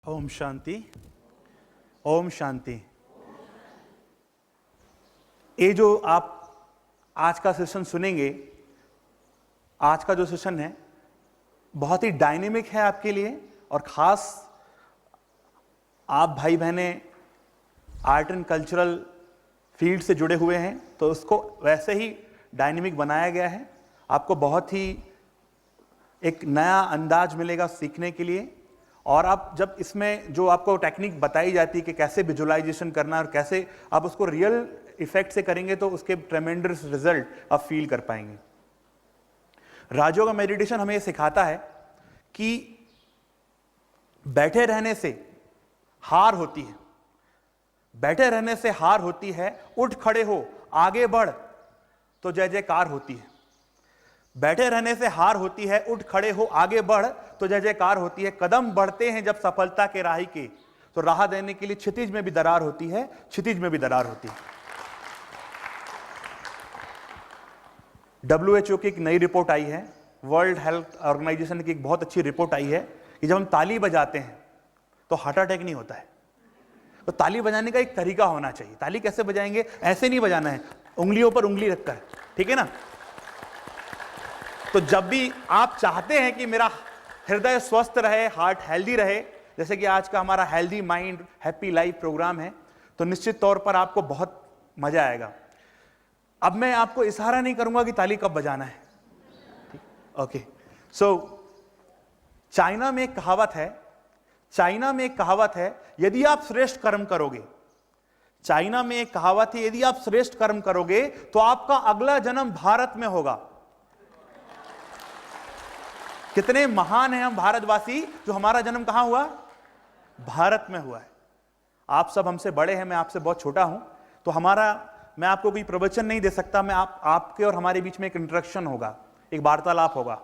ओम शांति, ओम शांति। ये जो आप आज का सेशन सुनेंगे, आज का जो सेशन है बहुत ही डायनेमिक है आपके लिए, और खास आप भाई बहने आर्ट एंड कल्चरल फील्ड से जुड़े हुए हैं तो उसको वैसे ही डायनेमिक बनाया गया है। आपको बहुत ही एक नया अंदाज मिलेगा सीखने के लिए। और आप जब इसमें जो आपको टेक्निक बताई जाती है कि कैसे विजुअलाइजेशन करना और कैसे आप उसको रियल इफेक्ट से करेंगे तो उसके ट्रेमेंडस रिजल्ट आप फील कर पाएंगे। राजयोग मेडिटेशन हमें सिखाता है कि बैठे रहने से हार होती है, बैठे रहने से हार होती है, उठ खड़े हो आगे बढ़ तो जय जयकार होती है। बैठे रहने से हार होती है, उठ खड़े हो आगे बढ़ तो जय जयकार होती है। कदम बढ़ते हैं जब सफलता के राही के, तो राह देने के लिए क्षितिज में भी दरार होती है, क्षितिज में भी दरार होती है। WHO की एक नई रिपोर्ट आई है, वर्ल्ड हेल्थ ऑर्गेनाइजेशन की एक बहुत अच्छी रिपोर्ट आई है कि जब हम ताली बजाते हैं तो हार्ट अटैक नहीं होता है। तो ताली बजाने का एक तरीका होना चाहिए। ताली कैसे बजाएंगे? ऐसे नहीं बजाना है, उंगलियों पर उंगली रखकर, ठीक है ना। तो जब भी आप चाहते हैं कि मेरा हृदय स्वस्थ रहे, हार्ट हेल्दी रहे, जैसे कि आज का हमारा healthy mind happy life program है, तो निश्चित तौर पर आपको बहुत मजा आएगा। अब मैं आपको इशारा नहीं करूंगा कि ताली कब बजाना है, ओके। सो चाइना में एक कहावत है, चाइना में एक कहावत है, यदि आप श्रेष्ठ कर्म करोगे, चाइना में एक कहावत है, यदि आप श्रेष्ठ कर्म करोगे तो आपका अगला जन्म भारत में होगा। कितने महान हैं हम भारतवासी, जो हमारा जन्म कहां हुआ? भारत में हुआ है। आप सब हमसे बड़े हैं, मैं आपसे बहुत छोटा हूं, तो मैं आपको कोई प्रवचन नहीं दे सकता। मैं आपके और हमारे बीच में एक इंटरेक्शन होगा, एक वार्तालाप होगा,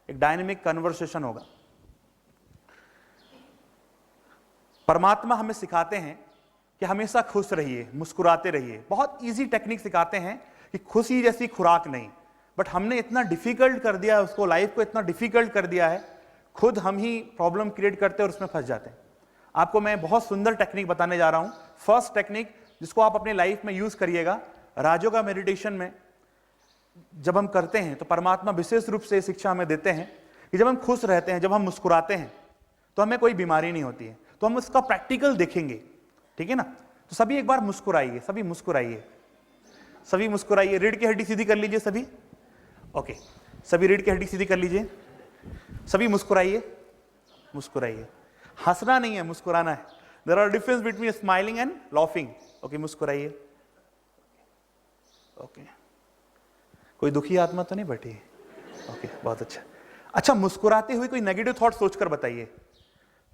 एक डायनेमिक कन्वर्सेशन होगा। परमात्मा हमें सिखाते हैं कि हमेशा खुश रहिए, मुस्कुराते रहिए। बहुत इजी टेक्निक सिखाते हैं कि खुशी जैसी खुराक नहीं, बट हमने इतना डिफिकल्ट कर दिया है उसको, लाइफ को इतना डिफिकल्ट कर दिया है, खुद हम ही प्रॉब्लम क्रिएट करते हैं और उसमें फंस जाते हैं। आपको मैं बहुत सुंदर टेक्निक बताने जा रहा हूं। फर्स्ट टेक्निक जिसको आप अपने लाइफ में यूज करिएगा। राजयोग मेडिटेशन में जब हम करते हैं तो परमात्मा विशेष रूप से शिक्षा हमें देते हैं कि जब हम खुश रहते हैं, जब हम मुस्कुराते हैं तो हमें कोई बीमारी नहीं होती है। तो हम उसका प्रैक्टिकल देखेंगे, ठीक है ना। तो सभी एक बार मुस्कुराइए, सभी मुस्कुराइए, सभी मुस्कुराइए। रीढ़ की हड्डी सीधी कर लीजिए सभी, ओके। सभी रीढ़ की हड्डी सीधी कर लीजिए, सभी मुस्कुराइए, मुस्कुराइए। हंसना नहीं है, मुस्कुराना है। There are difference between smiling and laughing, okay. मुस्कुराइए, ओके। कोई दुखी आत्मा तो नहीं बैठी? ओके, बहुत अच्छा। अच्छा, मुस्कुराते हुए कोई नेगेटिव थॉट सोचकर बताइए।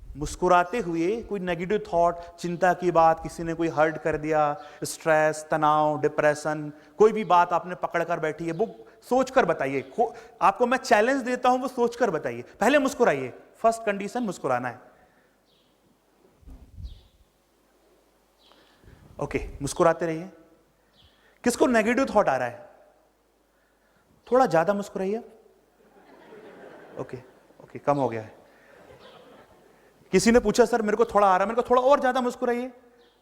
मुस्कुराते हुए कोई नेगेटिव थॉट, चिंता की बात, किसी ने कोई हर्ट कर दिया, स्ट्रेस, तनाव, डिप्रेशन, कोई भी बात आपने पकड़ कर बैठी है, वो सोचकर बताइए। आपको मैं चैलेंज देता हूं, वो सोचकर बताइए। पहले मुस्कुराइए, फर्स्ट कंडीशन मुस्कुराना है, ओके। मुस्कुराते रहिए। किसको नेगेटिव थॉट आ रहा है? थोड़ा ज्यादा मुस्कुराइए, ओके, ओके, कम हो गया है। किसी ने पूछा सर मेरे को थोड़ा आ रहा है, मेरे को थोड़ा और ज्यादा मुस्कुराइए,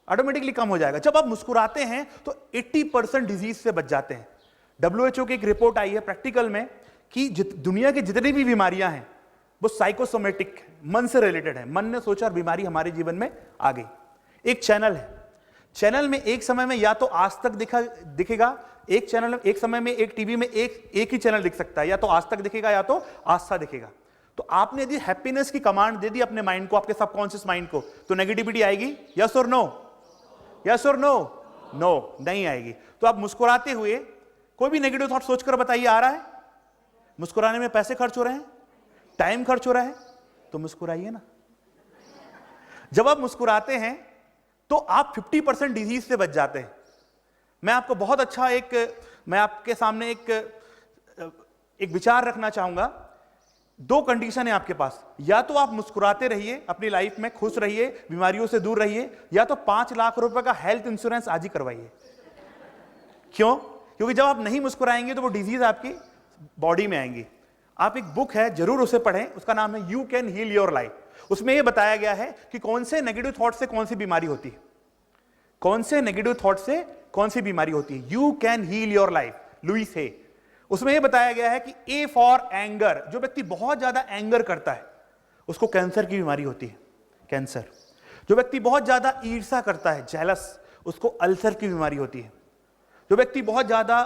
ऑटोमेटिकली कम हो जाएगा। जब आप मुस्कुराते हैं तो 80% डिजीज से बच जाते हैं। WHO की एक रिपोर्ट आई है प्रैक्टिकल में कि दुनिया की जितनी भी बीमारियां हैं वो साइकोसोमेटिक, मन से रिलेटेड है। मन ने सोचा और बीमारी हमारे जीवन में आ गई। एक चैनल है, चैनल में एक समय में या तो आज तक दिखेगा, एक चैनल एक समय में एक टीवी में एक ही चैनल दिख सकता है, या तो आज तक दिखेगा या तो आस्था दिखेगा। तो आपने यदि हैप्पीनेस की कमांड दे दी अपने माइंड को, आपके सबकॉन्शियस माइंड को, तो नेगेटिविटी आएगी? यस और नो? यस और नो? नो, नहीं आएगी। तो आप मुस्कुराते हुए कोई भी नेगेटिव थॉट सोचकर बताइए, आ रहा है? मुस्कुराने में पैसे खर्च हो रहे हैं, टाइम खर्च हो रहा है, तो मुस्कुराइए ना। जब आप मुस्कुराते हैं तो आप 50% डिजीज से बच जाते हैं। मैं आपको बहुत अच्छा मैं आपके सामने एक विचार रखना चाहूंगा। दो कंडीशन है आपके पास, या तो आप मुस्कुराते रहिए, अपनी लाइफ में खुश रहिए, बीमारियों से दूर रहिए, या तो 5 लाख रुपए का हेल्थ इंश्योरेंस आज ही करवाइए। क्यों? क्योंकि जब आप नहीं मुस्कुराएंगे तो वो डिजीज आपकी बॉडी में आएंगी। आप एक बुक है, जरूर उसे पढ़ें, उसका नाम है you can heal your life. उसमें यह बताया गया है कि कौन से नेगेटिव थॉट से कौन सी बीमारी होती है, कौन से नेगेटिव थॉट से कौन सी बीमारी होती है। You can heal your life, Louise है। उसमें यह बताया गया है कि ए फॉर एंगर, जो व्यक्ति बहुत ज्यादा एंगर करता है उसको कैंसर की बीमारी होती है, कैंसर। जो व्यक्ति बहुत ज्यादा ईर्ष्या करता है, जेलस, उसको अल्सर की बीमारी होती है। जो व्यक्ति बहुत ज्यादा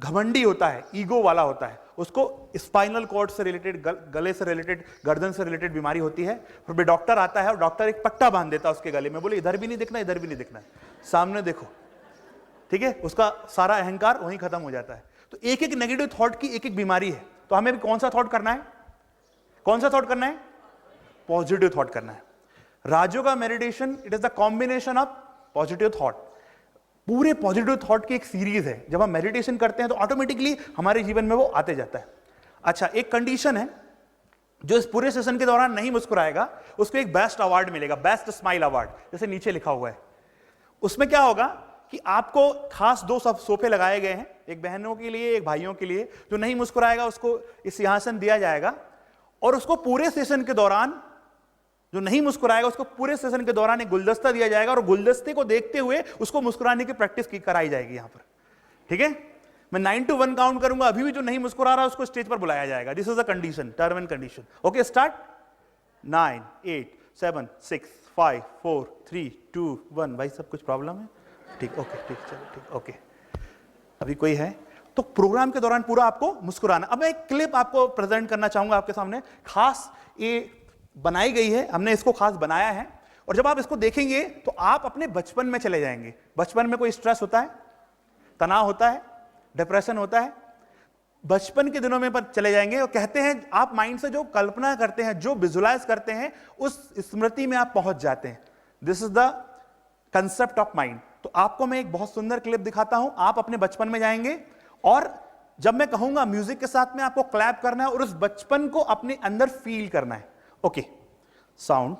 घमंडी होता है, ईगो वाला होता है, उसको स्पाइनल कॉर्ड से रिलेटेड, गले से रिलेटेड, गर्दन से रिलेटेड बीमारी होती है। फिर डॉक्टर आता है और डॉक्टर एक पट्टा बांध देता है उसके गले में, बोले इधर भी नहीं दिखना, इधर भी नहीं दिखना, सामने देखो, ठीक है। उसका सारा अहंकार वहीं खत्म हो जाता है। तो एक एक नेगेटिव थॉट की एक एक बीमारी है। तो हमें भी कौन सा थॉट करना है, कौन सा थॉट करना है? पॉजिटिव थॉट करना है। राजयोग का meditation, it is the combination of positive thought. पूरे पॉजिटिव थॉट की एक सीरीज है। जब हम मेडिटेशन करते हैं तो ऑटोमेटिकली हमारे जीवन में वो आते जाता है। अच्छा, एक कंडीशन है, जो इस पूरे सेशन के दौरान नहीं मुस्कुराएगा उसको एक बेस्ट अवार्ड मिलेगा, बेस्ट स्माइल अवार्ड, जैसे नीचे लिखा हुआ है। उसमें क्या होगा कि आपको खास 2 सोफे लगाए गए हैं, एक बहनों के लिए, एक भाइयों के लिए। जो नहीं मुस्कुराएगा उसको इस सिंहासन दिया जाएगा और उसको पूरे सेशन के दौरान, जो नहीं मुस्कुराएगा उसको पूरे सेशन के दौरान एक गुलदस्ता दिया जाएगा और गुलदस्ते को देखते हुए उसको मुस्कुराने की प्रैक्टिस कराई जाएगी यहां पर, ठीक है। मैं 9 to 1 काउंट करूंगा, अभी भी जो नहीं मुस्कुरा रहा उसको स्टेज पर बुलाया जाएगा। This is a condition, term and condition. Okay, start. 9, 8, 7, 6, 5, 4, 3, 2, 1। भाई सब कुछ प्रॉब्लम है? ठीक, ओके, ठीक, चलो ठीक, ओके। अभी कोई है? तो प्रोग्राम के दौरान पूरा आपको मुस्कुराना। अब मैं एक क्लिप आपको प्रेजेंट करना चाहूंगा आपके सामने, खास ये बनाई गई है, हमने इसको खास बनाया है। और जब आप इसको देखेंगे तो आप अपने बचपन में चले जाएंगे। बचपन में कोई स्ट्रेस होता है, तनाव होता है, डिप्रेशन होता है, बचपन के दिनों में पर चले जाएंगे। और कहते हैं आप माइंड से जो कल्पना करते हैं, जो विजुलाइज करते हैं, उस स्मृति में आप पहुंच जाते हैं। This is the concept of mind. तो आपको मैं एक बहुत सुंदर क्लिप दिखाता हूं। आप अपने बचपन में जाएंगे और जब मैं कहूंगा म्यूजिक के साथ में आपको क्लैप करना है और उस बचपन को अपने अंदर फील करना है। Okay, sound.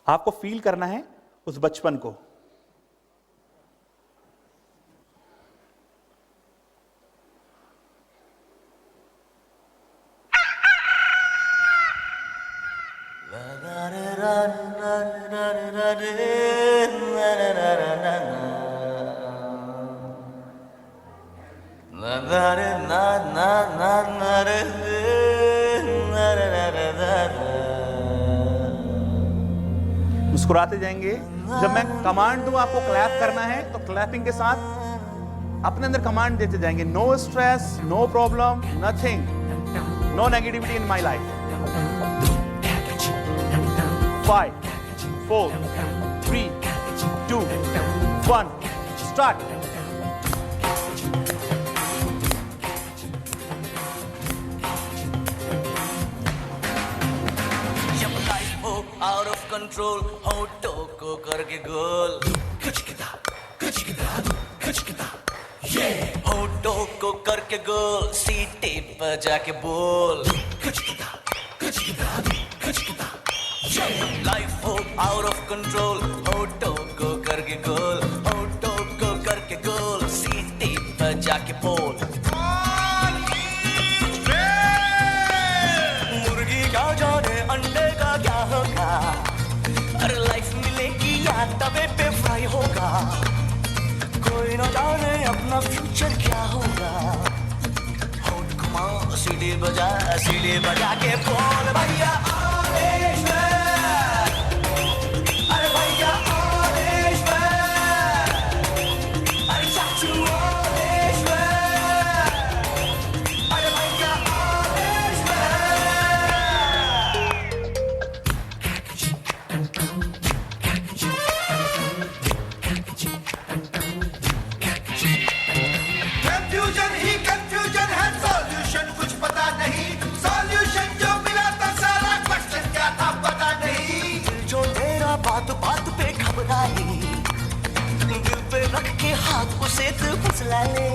आपको फील करना है उस बचपन को। मुस्कुराते जाएंगे। जब मैं कमांड दूं आपको क्लैप करना है तो क्लैपिंग के साथ अपने अंदर कमांड देते जाएंगे। No stress, no problem, nothing, no negativity in my life. 5, 4, 3, 2, 1, start. Out of control होठों को करके गोल, ये होठों को करके गोल, सीटी बजा के बोल, लाइफ हो आउट ऑफ कंट्रोल होठों को करके गोल, होठों को करके गोल, सीटी बजा के बोल। मुर्गी क्या जाने अंडे का क्या होगा, अरे लाइफ मिलेगी या तवे पे फ्राई होगा, कोई न जाने अपना फ्यूचर क्या होगा। होठ घुमा, सीढ़ी बजा के बोल भैया आदेश में, अरे भैया आदेश में, अरे चाचू आदेश में, अरे भैया आदेश कंफ्यूजन ही कंफ्यूजन है, सॉल्यूशन कुछ पता नहीं, सॉल्यूशन जो मिला था सारा क्वेश्चन क्या था पता नहीं। दिल जो तेरा बात बात पे घबराए, दिल पे रख के हाथ उसे तू फुसला ले,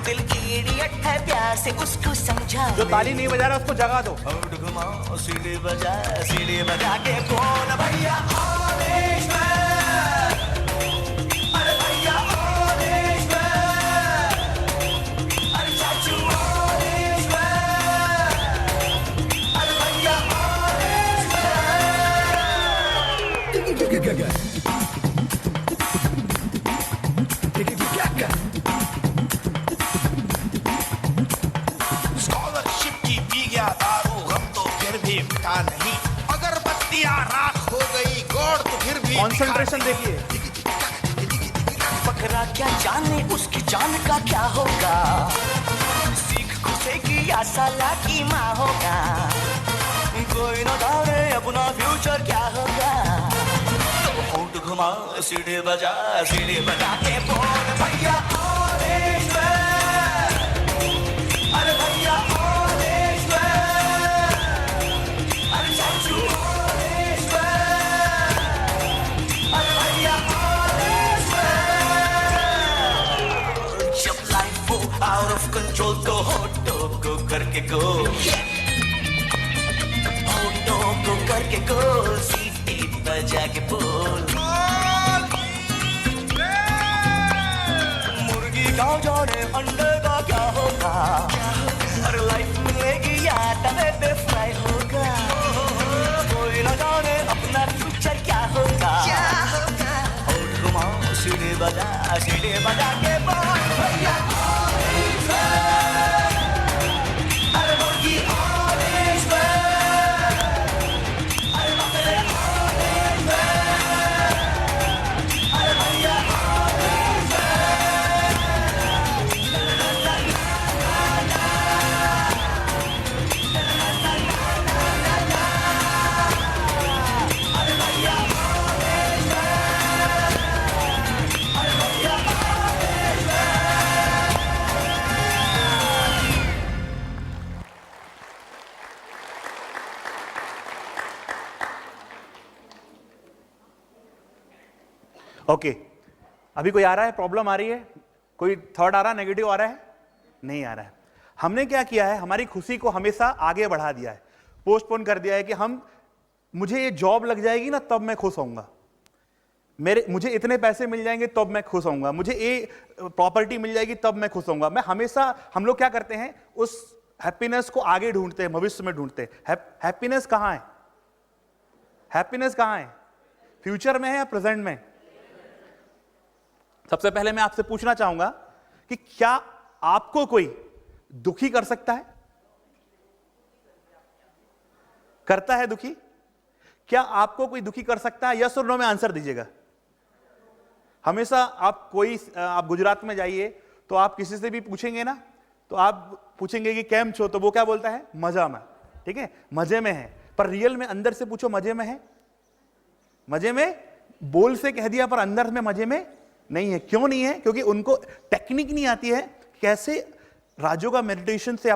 दिल की इडियट है प्यार से उसको समझा। जो ताली नहीं बजा रहा उसको जगा दो। होठ घुमा, सीढ़ी बजा के बोल भैया आदेश में, अरे भैया आदेश में, कॉन्सेंट्रेशन देखिए। बकरा क्या जाने उसकी जान का क्या होगा, सीख घुसेगी या साला की माँ होगा, कोई न जाने अपना फ्यूचर क्या होगा, तो होंठ घुमा सीढ़ी बजा के बोल भैया ऑरेंज मैन, अरे भैया ऑरेंज मैन, अरे चाचू ऑरेंज मैन, अरे भैया ऑरेंज मैन। जब लाइफ हो आउट ऑफ कंट्रोल तो होठों को करके गोल, होठों को करके गोल, सीटी बजा के बोल मुर्गी का जाने अंडे का क्या होगा, और लाइफ मिलेगी या तवे पे फ्राई होगा, कोई न जाने अपना फ्यूचर क्या होगा, होठ घुमाओ सीढ़ी बजा के बोल भैया ऑरेंज मैन, अरे मुर्गी ऑरेंज मैन, अरे बकरे ऑरेंज मैन, अरे भैया ऑरेंज ओके, अभी कोई आ रहा है, प्रॉब्लम आ रही है, कोई थॉट आ रहा है, नेगेटिव आ रहा है, नहीं आ रहा है। हमने क्या किया है, हमारी खुशी को हमेशा आगे बढ़ा दिया है, पोस्टपोन कर दिया है कि मुझे ये जॉब लग जाएगी ना तब मैं खुश होऊंगा, मुझे इतने पैसे मिल जाएंगे तब मैं खुश होऊंगा, मुझे ये प्रॉपर्टी मिल जाएगी तब मैं खुश होऊंगा। हम लोग क्या करते हैं, उस हैप्पीनेस को आगे ढूंढते हैं, भविष्य में ढूंढते हैं। हैप्पीनेस कहां है? हैप्पीनेस कहां है? फ्यूचर में है या प्रेजेंट में? सबसे पहले मैं आपसे पूछना चाहूंगा कि क्या आपको कोई दुखी कर सकता है? करता है दुखी? क्या आपको कोई दुखी कर सकता है? यस और नो में आंसर दीजिएगा। हमेशा आप गुजरात में जाइए तो आप किसी से भी पूछेंगे ना, तो आप पूछेंगे कि केम छो, तो वो क्या बोलता है? मजा में। ठीक है, मजे में है, पर रियल में अंदर से पूछो मजे में है? मजे में बोल से कह दिया, पर अंदर में मजे में नहीं है। क्यों नहीं है? क्योंकि उनको टेक्निक नहीं आती है कैसे राजयोगा मेडिटेशन से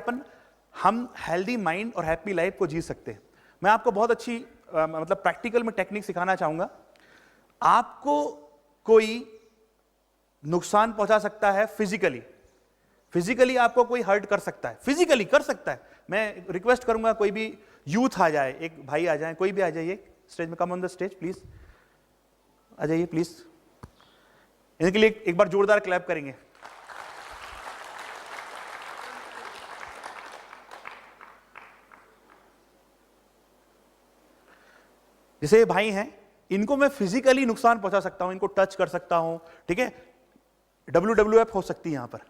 हम हेल्दी माइंड और हैप्पी लाइफ को जी सकते हैं। मैं आपको बहुत अच्छी मतलब प्रैक्टिकल में टेक्निक सिखाना चाहूंगा। आपको कोई नुकसान पहुंचा सकता है फिजिकली आपको कोई हर्ट कर सकता है, फिजिकली कर सकता है। मैं रिक्वेस्ट करूंगा कोई भी यूथ आ जाए, एक भाई आ जाए, कोई भी आ जाइए स्टेज में, come on the stage please, आ जाइए प्लीज। इनके लिए एक बार जोरदार क्लैप करेंगे। जैसे ये भाई हैं, इनको मैं फिजिकली नुकसान पहुंचा सकता हूं, इनको टच कर सकता हूं, ठीक है, WWF हो सकती है यहां पर,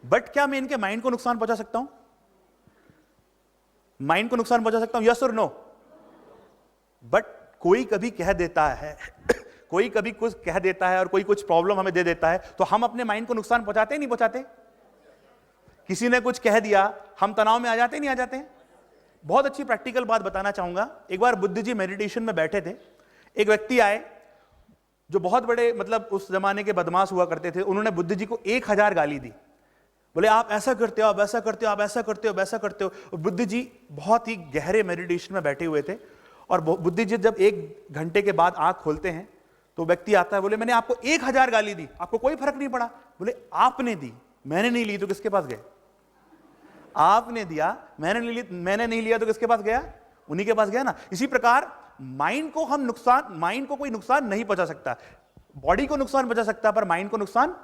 बट क्या मैं इनके माइंड को नुकसान पहुंचा सकता हूं? माइंड को नुकसान पहुंचा सकता हूं? यस और नो? बट कोई कभी कह देता है कोई कभी कुछ कह देता है और कोई कुछ प्रॉब्लम हमें दे देता है, तो हम अपने माइंड को नुकसान पहुंचाते हैं नहीं पहुंचाते? किसी ने कुछ कह दिया, हम तनाव में आ जाते नहीं आ जाते? बहुत अच्छी प्रैक्टिकल बात बताना चाहूंगा। एक बार बुद्ध जी मेडिटेशन में बैठे थे, एक व्यक्ति आए जो बहुत बड़े मतलब उस जमाने के बदमाश हुआ करते थे। उन्होंने बुद्ध जी को 1000 गाली दी, बोले आप ऐसा करते हो, आप ऐसा करते हो, आप ऐसा करते हो, वैसा करते हो। और बुद्ध जी बहुत ही गहरे मेडिटेशन में बैठे हुए थे, और बुद्ध जी जब 1 घंटे के बाद आंख खोलते हैं तो व्यक्ति आता है, बोले मैंने आपको 1000 गाली दी, आपको कोई फर्क नहीं पड़ा? बोले आपने दी, मैंने नहीं ली, तो किसके पास गए? आपने दिया, मैंने नहीं लिया, तो किसके पास गया? उन्हीं के पास गया ना। इसी प्रकार माइंड को कोई नुकसान नहीं पहुंचा सकता। बॉडी को नुकसान पहुंचा सकता है, पर माइंड को नुकसान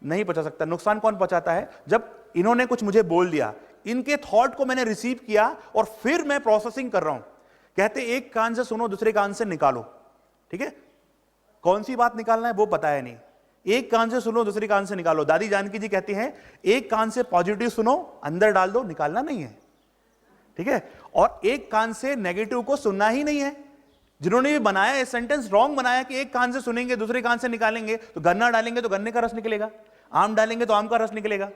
नहीं पहुंचा सकता। नुकसान कौन पहुंचाता है? जब इन्होंने कुछ मुझे बोल दिया, इनके थॉट को मैंने रिसीव किया और फिर मैं प्रोसेसिंग कर रहा हूं। कहते एक कान से सुनो, दूसरे कान से निकालो। ठीक है, कौन सी बात निकालना है वो पता है नहीं, एक कान से सुनो, दूसरे कान से निकालो। दादी जानकी जी कहती हैं एक कान से पॉजिटिव सुनो, अंदर डाल दो, निकालना नहीं है। ठीक है, और एक कान से नेगेटिव को सुनना ही नहीं है, जिन्होंने भी बनाया ये सेंटेंस रॉन्ग बनाया कि एक कान से सुनेंगे दूसरे कान से निकालेंगे, तो गन्ना डालेंगे तो गन्ने का रस निकलेगा, आम डालेंगे तो आम का रस निकलेगा,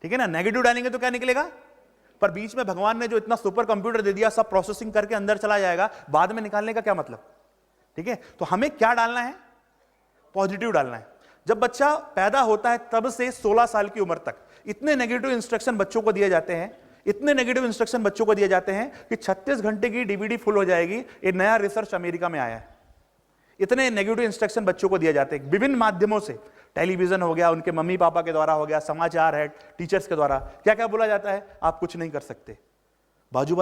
ठीक है ना, नेगेटिव डालेंगे तो क्या निकलेगा। पर बीच में भगवान ने जो इतना सुपर कंप्यूटर दे दिया, सब प्रोसेसिंग करके अंदर चला जाएगा, बाद में निकालने का क्या मतलब, ठीक है। तो हमें क्या डालना है, पॉजिटिव डालना है। जब बच्चा पैदा होता है तब से 16 साल की उम्र तक इतने नेगेटिव इंस्ट्रक्शन बच्चों को दिए जाते हैं, इतने नेगेटिव इंस्ट्रक्शन बच्चों को दिए जाते हैं कि 36 घंटे की डीवीडी फुल हो जाएगी। एक नया रिसर्च अमेरिका में आया है, इतने नेगेटिव इंस्ट्रक्शन बच्चों को दिए जाते हैं विभिन्न माध्यमों से, टेलीविजन हो गया, उनके मम्मी पापा के द्वारा हो गया, समाचार है, टीचर्स के द्वारा। क्या क्या बोला जाता है, आप कुछ नहीं कर सकते, बाजू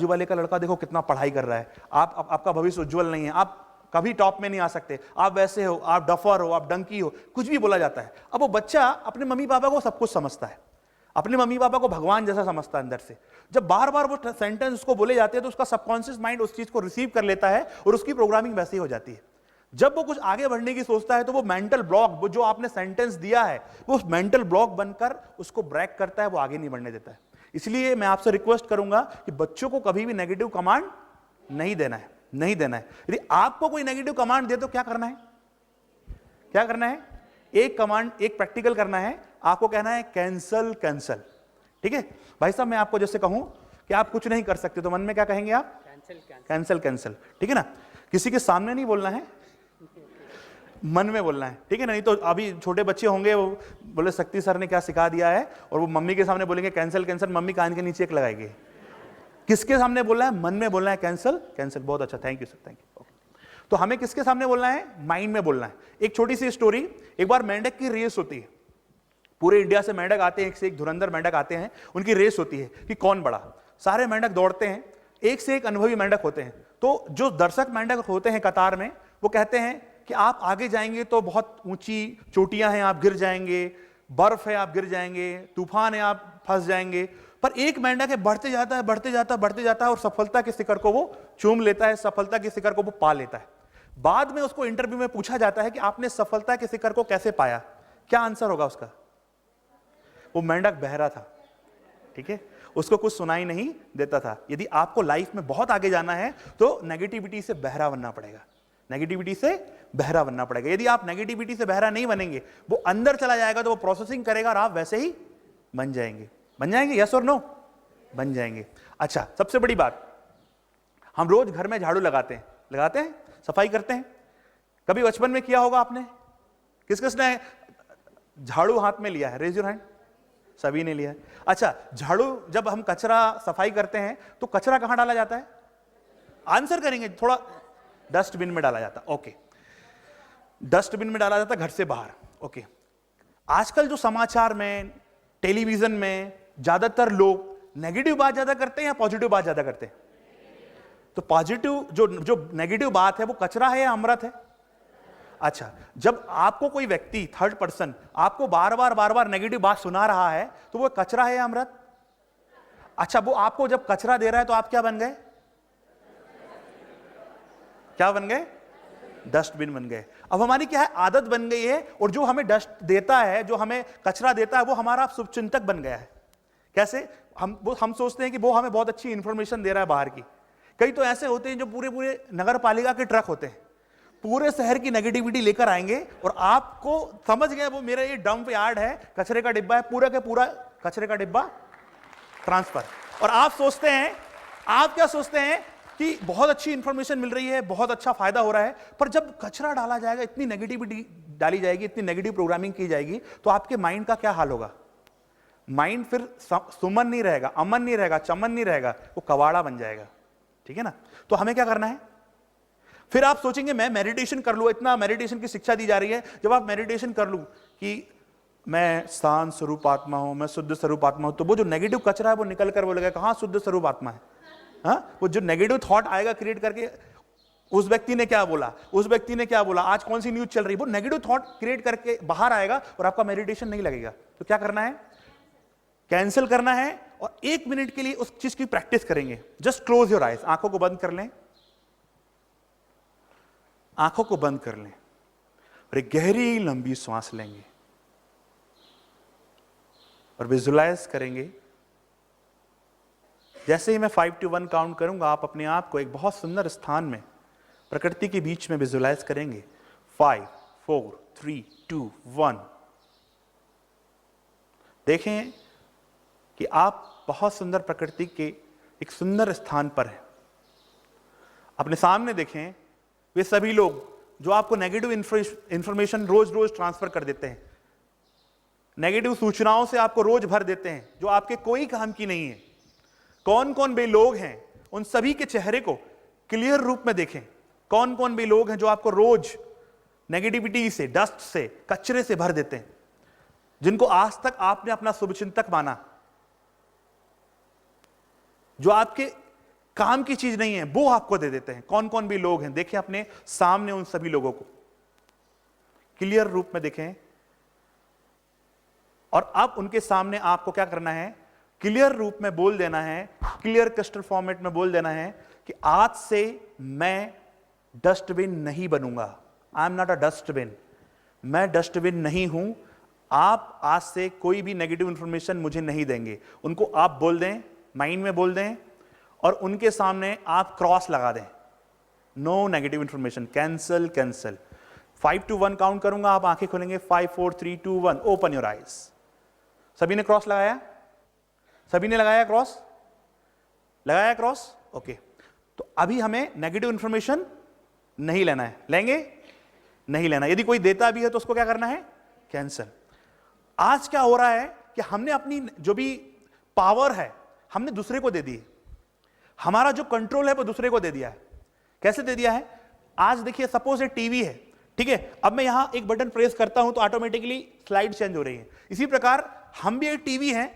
वाले का लड़का देखो कितना पढ़ाई कर रहा है, आपका भविष्य उज्जवल नहीं है, आप कभी टॉप में नहीं आ सकते, आप वैसे हो, आप डफर हो, आप डंकी हो, कुछ भी बोला जाता है। अब वो बच्चा अपने मम्मी पापा को सब कुछ समझता है, अपने मम्मी पापा को भगवान जैसा समझता है अंदर से। जब बार बार वो सेंटेंस उसको बोले जाते हैं तो उसका सबकॉन्शियस माइंड उस चीज को रिसीव कर लेता है और उसकी प्रोग्रामिंग वैसी हो जाती है। जब वो कुछ आगे बढ़ने की सोचता है तो वो मेंटल ब्लॉक, वो जो आपने सेंटेंस दिया है वो मेंटल ब्लॉक बनकर उसको ब्रेक करता है, वो आगे नहीं बढ़ने देता है। इसलिए मैं आपसे रिक्वेस्ट करूंगा कि बच्चों को कभी भी नेगेटिव कमांड नहीं देना है, नहीं देना है। यदि आपको कोई नेगेटिव कमांड दे तो क्या करना है, क्या करना है, एक कमांड, एक प्रैक्टिकल करना है, आपको कहना है कैंसल कैंसल, ठीक है। भाई साहब मैं आपको जैसे कहूं कि आप कुछ नहीं कर सकते तो मन में क्या कहेंगे आप, कैंसल कैंसल, ठीक है ना। किसी के सामने नहीं बोलना है, मन में बोलना है, ठीक है ना। नहीं तो अभी छोटे बच्चे होंगे वो बोले शक्ति सर ने क्या सिखा दिया है, और वो मम्मी के सामने बोलेंगे कैंसल कैंसल, मम्मी कान के नीचे एक लगाएगी। किसके सामने बोलना है, मन में बोलना है कैंसल कैंसल। बहुत अच्छा, thank you sir, thank you. तो हमें किसके सामने बोलना है, माइंड में बोलना है। एक छोटी सी स्टोरी, एक बार मेंढक की रेस होती है, पूरे इंडिया से मेंढक आते हैं, एक से एक धुरंधर मेंढक आते हैं, उनकी रेस होती है कि कौन बड़ा। सारे मेंढक दौड़ते हैं, एक से एक अनुभवी मेंढक होते हैं। तो जो दर्शक मेंढक होते हैं कतार में, वो कहते हैं कि आप आगे जाएंगे तो बहुत ऊंची चोटियां हैं, आप गिर जाएंगे, बर्फ है आप गिर जाएंगे, तूफान है आप फंस जाएंगे। पर एक मेंढक है, बढ़ते जाता है, बढ़ते जाता है, बढ़ते जाता है, और सफलता के शिखर को वो चूम लेता है, सफलता के शिखर को वो पा लेता है। बाद में उसको इंटरव्यू में पूछा जाता है कि आपने सफलता के शिखर को कैसे पाया, क्या आंसर होगा उसका। वो मेंढक बहरा था, ठीक है, उसको कुछ सुनाई नहीं देता था। यदि आपको लाइफ में बहुत आगे जाना है तो नेगेटिविटी से बहरा बनना पड़ेगा, नेगेटिविटी से बहरा बनना पड़ेगा। यदि आप नेगेटिविटी से बहरा नहीं बनेंगे, वो अंदर चला जाएगा तो वो प्रोसेसिंग करेगा और आप वैसे ही बन जाएंगे। बन जाएंगे, यस और नो, बन जाएंगे। अच्छा, सबसे बड़ी बात, हम रोज घर में झाड़ू लगाते हैं, सफाई करते हैं। कभी बचपन में किया होगा आपने, किस किसने झाड़ू हाथ में लिया है, रेज योर हैंड। सभी ने लिया है। अच्छा, झाड़ू जब हम कचरा सफाई करते हैं तो कचरा कहां डाला जाता है, आंसर करेंगे थोड़ा, डस्टबिन में डाला जाता है। ओके, डस्टबिन में डाला जाता है, घर से बाहर। ओके, आजकल जो समाचार में, टेलीविजन में ज्यादातर लोग नेगेटिव बात ज्यादा करते हैं या पॉजिटिव बात ज्यादा करते हैं। तो पॉजिटिव जो नेगेटिव बात है वो कचरा है या अमृत है। अच्छा, जब आपको कोई व्यक्ति थर्ड पर्सन आपको बार बार नेगेटिव बात सुना रहा है तो वो कचरा है या अमृत। अच्छा, वो आपको जब कचरा दे रहा है तो आप क्या बन गए, क्या बन गए, डस्टबिन बन गए। अब हमारी क्या है, आदत बन गई है, और जो हमें डस्ट देता है, जो हमें कचरा देता है, वो हमारा शुभचिंतक बन गया है। कैसे, हम सोचते हैं कि वो हमें बहुत अच्छी इंफॉर्मेशन दे रहा है बाहर की। कई तो ऐसे होते हैं जो पूरे नगर पालिका के ट्रक होते हैं, पूरे शहर की नेगेटिविटी लेकर आएंगे, और आपको समझ गए वो मेरा ये डंप यार्ड है, कचरे का डिब्बा है, पूरा का पूरा कचरे का डिब्बा ट्रांसफर। और आप सोचते हैं, आप क्या सोचते हैं कि बहुत अच्छी इंफॉर्मेशन मिल रही है, बहुत अच्छा फायदा हो रहा है। पर जब कचरा डाला जाएगा, इतनी नेगेटिविटी डाली जाएगी, इतनी नेगेटिव प्रोग्रामिंग की जाएगी, तो आपके माइंड का क्या हाल होगा। माइंड फिर सुमन नहीं रहेगा, अमन नहीं रहेगा, चमन नहीं रहेगा, वो कवाड़ा बन जाएगा। ठीक है ना। तो हमें क्या करना है, फिर आप सोचेंगे मैं मेडिटेशन कर लूं, इतना मेडिटेशन की शिक्षा दी जा रही है। जब आप मेडिटेशन कर लूं कि मैं शांत स्वरूप आत्मा हूं, मैं शुद्ध स्वरूप आत्मा हूं, तो वो जो नेगेटिव कचरा है वो निकल कर बोलेगा कहां शुद्ध स्वरूप आत्मा है। हाँ, वो जो नेगेटिव थॉट आएगा क्रिएट करके, उस व्यक्ति ने क्या बोला, उस व्यक्ति ने क्या बोला, आज कौन सी न्यूज चल रही है, वो नेगेटिव थॉट क्रिएट करके बाहर आएगा और आपका मेडिटेशन नहीं लगेगा। तो क्या करना है, कैंसिल करना है और 1 मिनट के लिए उस चीज की प्रैक्टिस करेंगे। जस्ट क्लोज योर आइज, आंखों को बंद कर लें, आंखों को बंद कर लें और एक गहरी लंबी सांस लेंगे और विजुलाइज करेंगे जैसे ही मैं 5 to 1 काउंट करूंगा, आप अपने आप को एक बहुत सुंदर स्थान में प्रकृति के बीच में विजुअलाइज करेंगे। 5, 4, 3, 2, 1। देखें कि आप बहुत सुंदर प्रकृति के एक सुंदर स्थान पर हैं। अपने सामने देखें वे सभी लोग जो आपको नेगेटिव इंफॉर्मेशन रोज रोज ट्रांसफर कर देते हैं, नेगेटिव सूचनाओं से आपको रोज भर देते हैं, जो आपके कोई काम की नहीं है। कौन कौन वे लोग हैं, उन सभी के चेहरे को क्लियर रूप में देखें। कौन कौन वे लोग हैं जो आपको रोज नेगेटिविटी से, डस्ट से, कचरे से भर देते हैं, जिनको आज तक आपने अपना शुभचिंतक माना, जो आपके काम की चीज नहीं है वो आपको दे देते हैं। कौन कौन भी लोग हैं, देखें अपने सामने उन सभी लोगों को क्लियर रूप में देखें। और अब उनके सामने आपको क्या करना है, क्लियर रूप में बोल देना है, क्लियर क्रिस्टल फॉर्मेट में बोल देना है कि आज से मैं डस्टबिन नहीं बनूंगा। I am not a dustbin, मैं डस्टबिन नहीं हूं। आप आज से कोई भी नेगेटिव इंफॉर्मेशन मुझे नहीं देंगे। उनको आप बोल दें, माइंड में बोल दें, और उनके सामने आप क्रॉस लगा दें, no negative information, cancel cancel. 5 to 1 count करूंगा, आप आंखें खोलेंगे। 5, 4, 3, 2, 1, ओपन योर आइज। सभी ने क्रॉस लगाया? सभी ने लगाया क्रॉस? लगाया क्रॉस? ओके। तो अभी हमें नेगेटिव इंफॉर्मेशन नहीं लेना है। लेंगे? नहीं लेना। यदि कोई देता भी है तो उसको क्या करना है? कैंसल। आज क्या हो रहा है कि हमने अपनी जो भी पावर है हमने दूसरे को दे दी है। हमारा जो कंट्रोल है वो दूसरे को दे दिया है। कैसे दे दिया है? आज देखिए, सपोज ये टीवी है, ठीक है, अब मैं यहां एक बटन प्रेस करता हूं तो ऑटोमेटिकली स्लाइड चेंज हो रही है। इसी प्रकार हम भी एक टीवी हैं,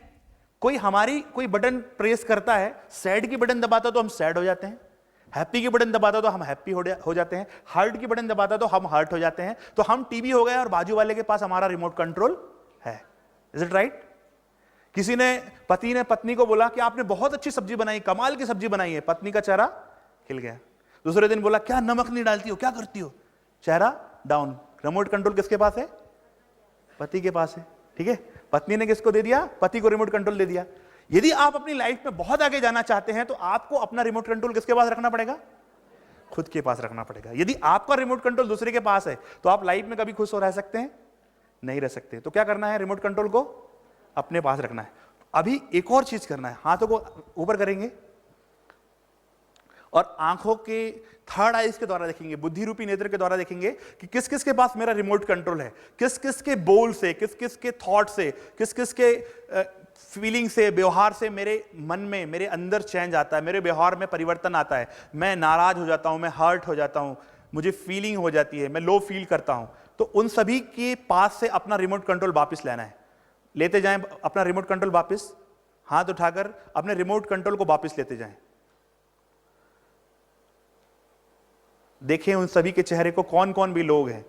कोई बटन प्रेस करता है, सैड की बटन दबाता तो हम सैड हो जाते हैं, हैप्पी की बटन दबाता तो हम हैप्पी हो जाते हैं, हार्ट की बटन दबाता तो हम हार्ट हो जाते हैं। तो हम टीवी हो गए और बाजू वाले के पास हमारा रिमोट कंट्रोल है। Is it right? किसी ने, पति ने पत्नी को बोला कि आपने बहुत अच्छी सब्जी बनाई, कमाल की सब्जी बनाई है। पत्नी का चेहरा खिल गया। दूसरे दिन बोला, क्या नमक नहीं डालती हो, क्या करती हो? चेहरा डाउन। रिमोट कंट्रोल किसके पास है? पति के पास है। ठीक है, पत्नी ने किसको दे दिया? पति को रिमोट कंट्रोल दे दिया। यदि आप अपनी लाइफ में बहुत आगे जाना चाहते हैं तो आपको अपना रिमोट कंट्रोल किसके पास रखना पड़ेगा? खुद के पास रखना पड़ेगा। यदि आपका रिमोट कंट्रोल दूसरे के पास है तो आप लाइफ में कभी खुश हो रह सकते हैं? नहीं रह सकते। तो क्या करना है? रिमोट कंट्रोल को अपने पास रखना है। अभी एक और चीज करना है, हाथों को ऊपर करेंगे और आंखों के थर्ड आइज के द्वारा देखेंगे, बुद्धि रूपी नेत्र के द्वारा देखेंगे कि किस किस के पास मेरा रिमोट कंट्रोल है, किस किस के बोल से, किस किस के थॉट से, किस किस के फीलिंग से, व्यवहार से मेरे मन में, मेरे अंदर चेंज आता है, मेरे व्यवहार में परिवर्तन आता है। मैं नाराज हो जाता हूं, मैं हर्ट हो जाता हूं, मुझे फीलिंग हो जाती है, मैं लो फील करता हूं। तो उन सभी के पास से अपना रिमोट कंट्रोल वापस लेना है। लेते जाएं अपना रिमोट कंट्रोल वापस, हाथ उठाकर अपने रिमोट कंट्रोल को वापस लेते जाएं। देखें उन सभी के चेहरे को, कौन कौन भी लोग हैं,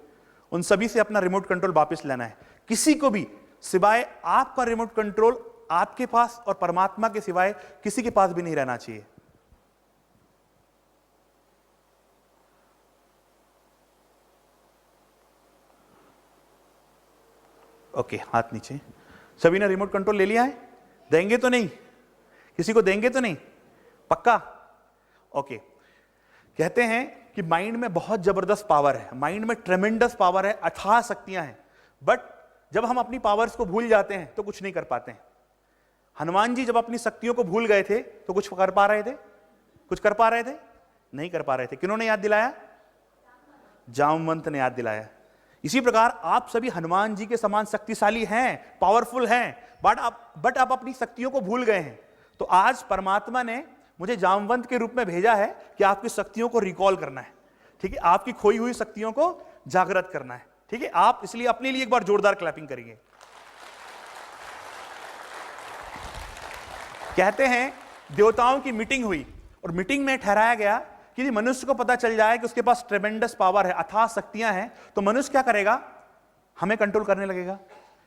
उन सभी से अपना रिमोट कंट्रोल वापस लेना है। किसी को भी सिवाय आपका रिमोट कंट्रोल आपके पास और परमात्मा के सिवाय किसी के पास भी नहीं रहना चाहिए। ओके, हाथ नीचे। सभी ने रिमोट कंट्रोल ले लिया है? देंगे तो नहीं? किसी को देंगे तो नहीं? पक्का? ओके। कहते हैं कि माइंड में बहुत जबरदस्त पावर है, माइंड में ट्रेमेंडस पावर है, अथाह शक्तियां हैं। बट जब हम अपनी पावर्स को भूल जाते हैं तो कुछ नहीं कर पाते हैं। हनुमान जी जब अपनी शक्तियों को भूल गए थे तो कुछ कर पा रहे थे? कुछ कर पा रहे थे? नहीं कर पा रहे थे। किन्होंने याद दिलाया? जामवंत ने याद दिलाया। इसी प्रकार आप सभी हनुमान जी के समान शक्तिशाली हैं, पावरफुल हैं, बट आप अपनी शक्तियों को भूल गए हैं। तो आज परमात्मा ने मुझे जामवंत के रूप में भेजा है कि आपकी शक्तियों को रिकॉल करना है। ठीक है, आपकी खोई हुई शक्तियों को जागृत करना है। ठीक है, आप इसलिए अपने लिए एक बार जोरदार क्लैपिंग करिए। कहते हैं देवताओं की मीटिंग हुई और मीटिंग में ठहराया गया कि यदि मनुष्य को पता चल जाए कि उसके पास ट्रेमेंडस पावर है, अथाह शक्तियां हैं, तो मनुष्य क्या करेगा? हमें कंट्रोल करने लगेगा।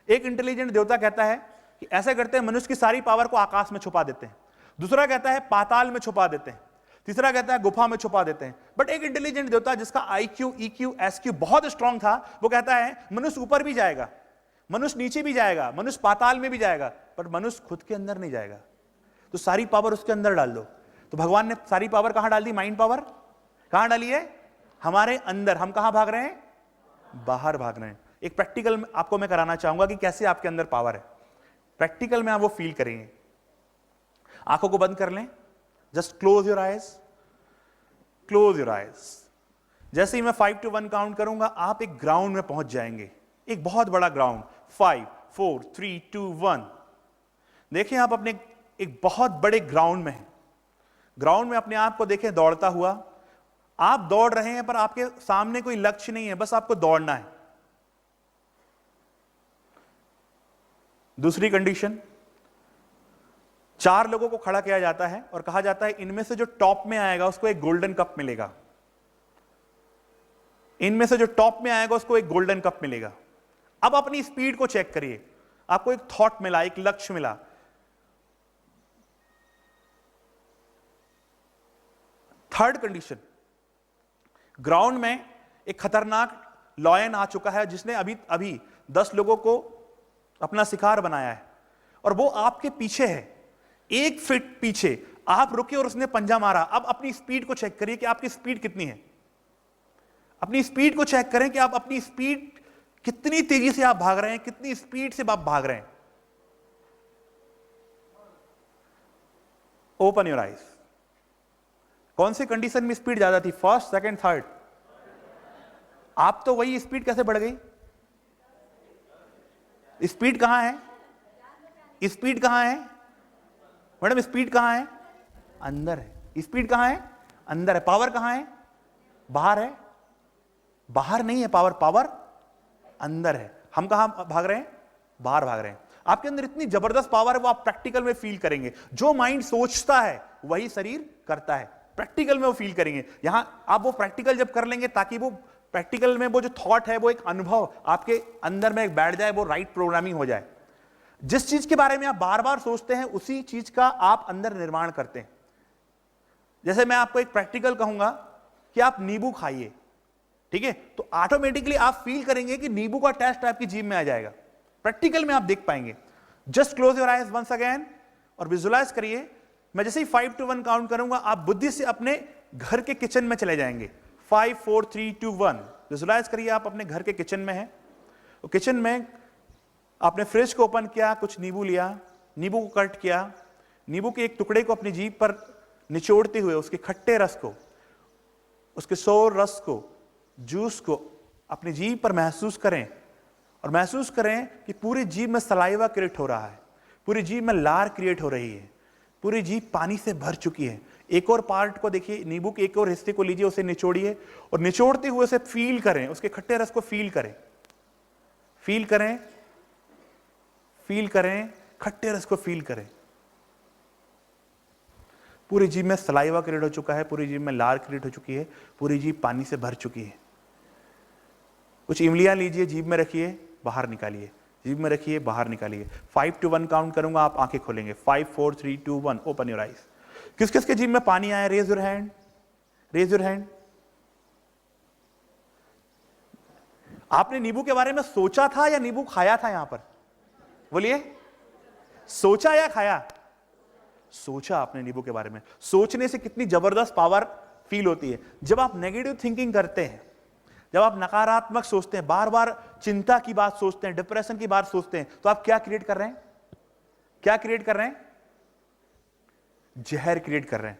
एक इंटेलिजेंट देवता कहता है कि ऐसा करते हैं मनुष्य की सारी पावर को आकाश में छुपा देते हैं। दूसरा कहता है पाताल में छुपा देते हैं। तीसरा कहता है गुफा में छुपा देते हैं। बट एक इंटेलिजेंट देवता जिसका IQ, EQ, SQ बहुत स्ट्रांग था, वो कहता है मनुष्य ऊपर भी जाएगा, मनुष्य नीचे भी जाएगा, मनुष्य पाताल में भी जाएगा, पर मनुष्य खुद के अंदर नहीं जाएगा। तो सारी पावर उसके अंदर डाल दो। तो भगवान ने सारी पावर कहां डाल दी? माइंड पावर कहां डाली है? हमारे अंदर। हम कहां भाग रहे हैं? बाहर भाग रहे हैं। एक प्रैक्टिकल आपको मैं कराना चाहूंगा कि कैसे आपके अंदर पावर है। प्रैक्टिकल में आप वो फील करेंगे। आंखों को बंद कर लें, just close your eyes, close your eyes. जैसे ही मैं 5 to 1 काउंट करूंगा, आप एक ग्राउंड में पहुंच जाएंगे, एक बहुत बड़ा ग्राउंड। 5 4 3 2 1। देखिए आप अपने एक बहुत बड़े ग्राउंड में हैं। ग्राउंड में अपने आप को देखें दौड़ता हुआ। आप दौड़ रहे हैं पर आपके सामने कोई लक्ष्य नहीं है, बस आपको दौड़ना है। दूसरी कंडीशन, 4 लोगों को खड़ा किया जाता है और कहा जाता है इनमें से जो टॉप में आएगा उसको एक गोल्डन कप मिलेगा। इनमें से जो टॉप में आएगा उसको एक गोल्डन कप मिलेगा। अब अपनी स्पीड को चेक करिए। आपको एक थॉट मिला, एक लक्ष्य मिला। थर्ड कंडीशन, ग्राउंड में एक खतरनाक लॉयन आ चुका है जिसने अभी 10 लोगों को अपना शिकार बनाया है और वो आपके पीछे है, 1 फीट पीछे। आप रुके और उसने पंजा मारा। अब अपनी स्पीड को चेक करिए कि आपकी स्पीड कितनी है। अपनी स्पीड को चेक करें कि आप अपनी स्पीड कितनी तेजी से आप भाग रहे हैं, कितनी स्पीड से आप भाग रहे हैं। Open your eyes. कौन से कंडीशन में स्पीड ज्यादा थी? First, second, third? आप तो वही स्पीड कैसे बढ़ गई? स्पीड कहां है? स्पीड कहां है मैडम? स्पीड कहां है? अंदर है। स्पीड कहां है? अंदर है। पावर कहां है? बाहर है। बाहर नहीं है पावर, पावर अंदर है। हम कहां भाग रहे हैं? बाहर भाग रहे हैं। आपके अंदर इतनी जबरदस्त पावर है, वो आप प्रैक्टिकल में फील करेंगे। जो माइंड सोचता है वही शरीर करता है। प्रैक्टिकल में वो फील करेंगे। यहां आप वो प्रैक्टिकल जब कर लेंगे, ताकि वो प्रैक्टिकल में वो जो थॉट है, वो एक अनुभव आपके अंदर में बैठ जाए, वो राइट प्रोग्रामिंग हो जाए। जिस चीज के बारे में आप बार बार सोचते हैं, उसी चीज का आप अंदर निर्माण करते हैं। जैसे मैं आपको एक प्रैक्टिकल कहूंगा कि आप नींबू खाइए, ठीक है? तो ऑटोमेटिकली आप फील करेंगे कि नींबू का टेस्ट आपकी जीभ में आ जाएगा। प्रैक्टिकल में आप देख पाएंगे। Just close your eyes once again और विजुअलाइज करिए। मैं जैसे ही 5 to 1 काउंट करूंगा, आप बुद्धि से अपने घर के किचन में चले जाएंगे। 5 4 3 2 1। विजुअलाइज करिए आप अपने घर के किचन में हैं। तो किचन में आपने फ्रिज को ओपन किया, कुछ नींबू लिया, नींबू को कट किया, नींबू के एक टुकड़े को अपनी जीभ पर निचोड़ते हुए उसके खट्टे रस को, उसके सोर रस को, जूस को अपनी जीभ पर महसूस करें और महसूस करें कि पूरी जीभ में सलाइवा क्रिएट हो रहा है, पूरी जीभ में लार क्रिएट हो रही है, पूरी जीभ पानी से भर चुकी है। एक और पार्ट को देखिए, नींबू के एक और हिस्से को लीजिए, उसे निचोड़िए और निचोड़ते हुए उसे फील करें, उसके खट्टे रस को फील करें, फील करें, फील करें, खट्टे रस को फील करें। पूरी जीभ में सलाइवा क्रिएट हो चुका है, पूरी जीभ में लार क्रिएट हो चुकी है, पूरी जीभ पानी से भर चुकी है। कुछ इमलियां लीजिए, जीभ में रखिए, बाहर निकालिए, जीभ में रखिए, बाहर निकालिए। 5 to 1 काउंट करूंगा, आप आंखें खोलेंगे। 5 4 3 2 1। Open your eyes. किस किस के जीभ में पानी आया? Raise your hand, raise your hand. आपने नींबू के बारे में सोचा था या नींबू खाया था? यहां पर बोलिए, सोचा या खाया? सोचा आपने नींबू के बारे में। सोचने से कितनी जबरदस्त पावर फील होती है। जब आप नेगेटिव थिंकिंग करते हैं, जब आप नकारात्मक सोचते हैं, बार बार चिंता की बात सोचते हैं, डिप्रेशन की बात सोचते हैं, तो आप क्या क्रिएट कर रहे हैं? क्या क्रिएट कर रहे हैं? जहर क्रिएट कर रहे हैं,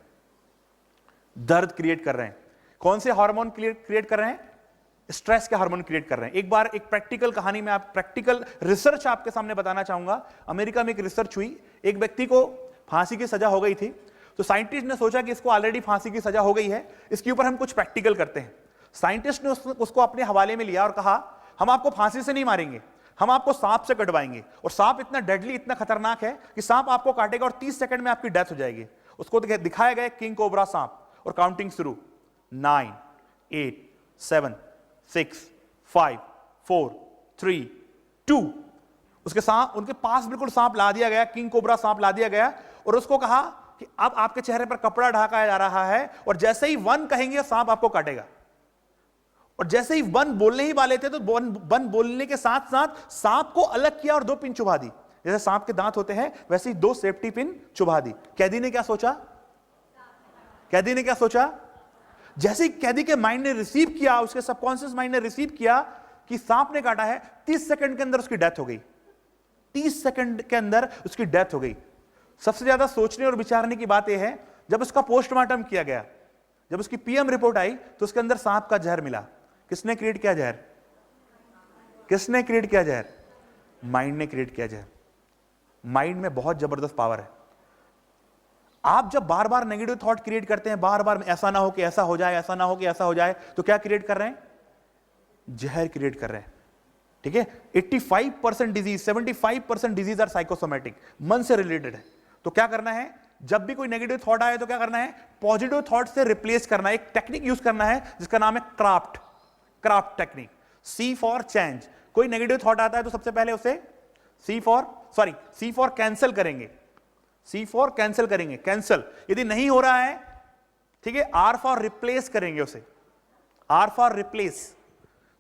दर्द क्रिएट कर रहे हैं। कौन से हार्मोन क्रिएट कर रहे हैं? स्ट्रेस के हार्मोन क्रिएट कर रहे हैं। एक बार एक प्रैक्टिकल कहानी में, आप प्रैक्टिकल रिसर्च आपके सामने बताना चाहूंगा। अमेरिका में एक रिसर्च हुई, एक व्यक्ति को फांसी की सजा हो गई थी। तो साइंटिस्ट ने सोचा कि इसको ऑलरेडी फांसी की सजा हो गई है, इसके ऊपर हम कुछ प्रैक्टिकल करते हैं। साइंटिस्ट ने उसको अपने हवाले में लिया और कहा, हम आपको फांसी से नहीं मारेंगे, हम आपको सांप से कटवाएंगे। और सांप इतना डेडली, इतना खतरनाक है कि सांप आपको काटेगा और 30 सेकंड में आपकी डेथ हो जाएगी। उसको दिखाया गया किंग कोबरा सांप और काउंटिंग शुरू। 9 8 7 6 5 4 3 2। उसके सांप, उनके पास बिल्कुल सांप ला दिया गया, किंग कोबरा सांप ला दिया गया और उसको कहा कि अब आपके चेहरे पर कपड़ा ढकाया जा रहा है और जैसे ही 1 कहेंगे सांप आपको काटेगा। और जैसे ही 1 बोलने ही वाले थे, तो 1 बोलने के साथ साथ सांप को अलग किया और 2 पिन चुभा दी। जैसे सांप के दांत होते हैं वैसे ही 2 सेफ्टी पिन चुभा दी। कैदी ने क्या सोचा? कैदी ने क्या सोचा? जैसे ही कैदी के माइंड ने रिसीव किया, उसके सबकॉन्शियस माइंड ने रिसीव किया कि सांप ने काटा है, 30 सेकंड के अंदर उसकी डेथ हो गई। 30 सेकंड के अंदर उसकी डेथ हो गई। सबसे ज्यादा सोचने और विचारने की बात यह है, जब उसका पोस्टमार्टम किया गया, जब उसकी पीएम रिपोर्ट आई तो उसके अंदर सांप का जहर मिला। किसने क्रिएट किया जहर? किसने क्रिएट किया जहर? माइंड ने क्रिएट किया जहर। माइंड में बहुत जबरदस्त पावर है। आप जब बार बार नेगेटिव थॉट क्रिएट करते हैं, बार बार ऐसा ना हो कि ऐसा हो जाए, ऐसा ना हो कि ऐसा हो जाए, तो क्या क्रिएट कर रहे हैं? जहर क्रिएट कर रहे हैं। ठीक है, 85% डिजीज, 75% डिजीज आर साइकोसोमेटिक, मन से रिलेटेड है। तो क्या करना है, जब भी कोई नेगेटिव थॉट आए तो क्या करना है? पॉजिटिव थॉट से रिप्लेस करना है। एक टेक्निक यूज करना है जिसका नाम है craft technique. C for change. कोई नेगेटिव थॉट आता है तो सबसे पहले उसे सी फॉर कैंसिल करेंगे। सी फॉर कैंसिल करेंगे, कैंसिल। यदि नहीं हो रहा है, ठीक है, आर फॉर रिप्लेस करेंगे उसे, R for replace.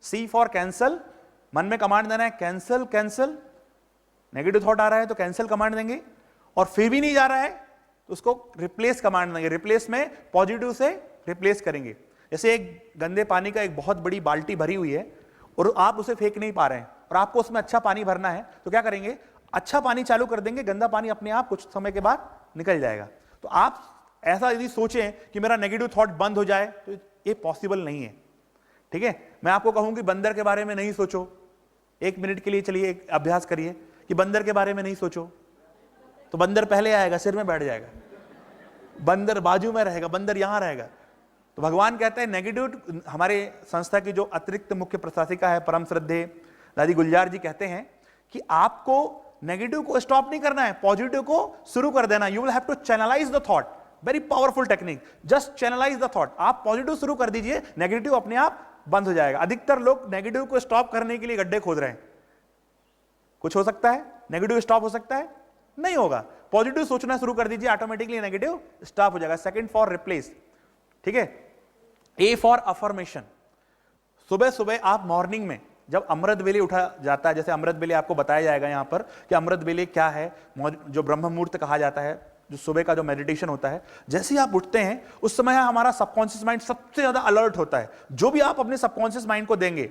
C for cancel, मन में कमांड देना है कैंसिल कैंसिल। नेगेटिव थॉट आ रहा है तो कैंसिल कमांड देंगे, और फिर भी नहीं जा रहा है तो उसको रिप्लेस कमांड देंगे। रिप्लेस में पॉजिटिव से रिप्लेस करेंगे। जैसे एक गंदे पानी का एक बहुत बड़ी बाल्टी भरी हुई है और आप उसे फेंक नहीं पा रहे हैं और आपको उसमें अच्छा पानी भरना है, तो क्या करेंगे? अच्छा पानी चालू कर देंगे, गंदा पानी अपने आप कुछ समय के बाद निकल जाएगा। तो आप ऐसा यदि सोचें कि मेरा नेगेटिव थॉट बंद हो जाए, तो ये पॉसिबल नहीं है। ठीक है, मैं आपको कहूं कि बंदर के बारे में नहीं सोचो। 1 मिनट के लिए चलिए एक अभ्यास करिए कि बंदर के बारे में नहीं सोचो, तो बंदर पहले आएगा, सिर में बैठ जाएगा, बंदर बाजू में रहेगा, बंदर यहां रहेगा। तो भगवान कहते हैं नेगेटिव, हमारे संस्था की जो अतिरिक्त मुख्य प्रशासिका है परम श्रद्धेय दादी गुलजार जी कहते हैं कि आपको नेगेटिव को स्टॉप नहीं करना है, पॉजिटिव को शुरू कर देना। You will have to channelize the thought. Very powerful technique, just channelize the thought. आप पॉजिटिव शुरू कर दीजिए, नेगेटिव अपने आप बंद हो जाएगा। अधिकतर लोग नेगेटिव को स्टॉप करने के लिए गड्ढे खोद रहे हैं। कुछ हो सकता है? नेगेटिव स्टॉप हो सकता है? नहीं होगा। पॉजिटिव सोचना शुरू कर दीजिए, ऑटोमेटिकली नेगेटिव स्टॉप हो जाएगा। Second for replace. ठीक है, ए फॉर अफर्मेशन। सुबह सुबह आप मॉर्निंग में जब अमृत वेले उठा जाता है, जैसे अमृत वेले आपको बताया जाएगा यहां पर कि अमृत वेले क्या है, जो ब्रह्म मुहूर्त कहा जाता है, जो सुबह का जो मेडिटेशन होता है, जैसे ही आप उठते हैं उस समय हमारा सबकॉन्शियस माइंड सबसे ज्यादा अलर्ट होता है। जो भी आप अपने सबकॉन्शियस माइंड को देंगे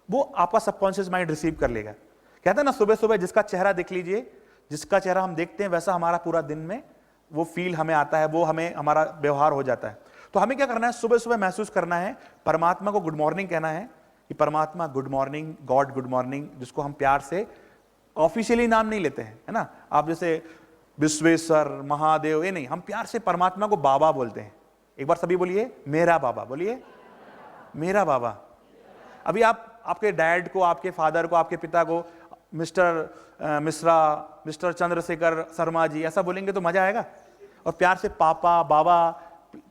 वो आपका सबकॉन्शियस माइंड रिसीव कर लेगा। कहते हैं ना, सुबह सुबह जिसका चेहरा देख लीजिए, जिसका चेहरा हम देखते हैं वैसा हमारा पूरा दिन में वो फील हमें आता है, वो हमें हमारा व्यवहार हो जाता है। तो हमें क्या करना है? सुबह सुबह महसूस करना है, परमात्मा को गुड मॉर्निंग कहना है कि परमात्मा good morning, God good morning, जिसको हम प्यार से ऑफिशियली नाम नहीं लेते हैं, है ना। आप जैसे विश्वेश्वर, महादेव, ये नहीं, हम प्यार से परमात्मा को बाबा बोलते हैं। एक बार सभी बोलिए मेरा बाबा, बोलिए मेरा बाबा। अभी आप आपके डैड को, आपके फादर को, आपके पिता को मिस्टर मिश्रा, मिस्टर चंद्रशेखर शर्मा जी ऐसा बोलेंगे तो मजा आएगा। और प्यार से पापा, बाबा,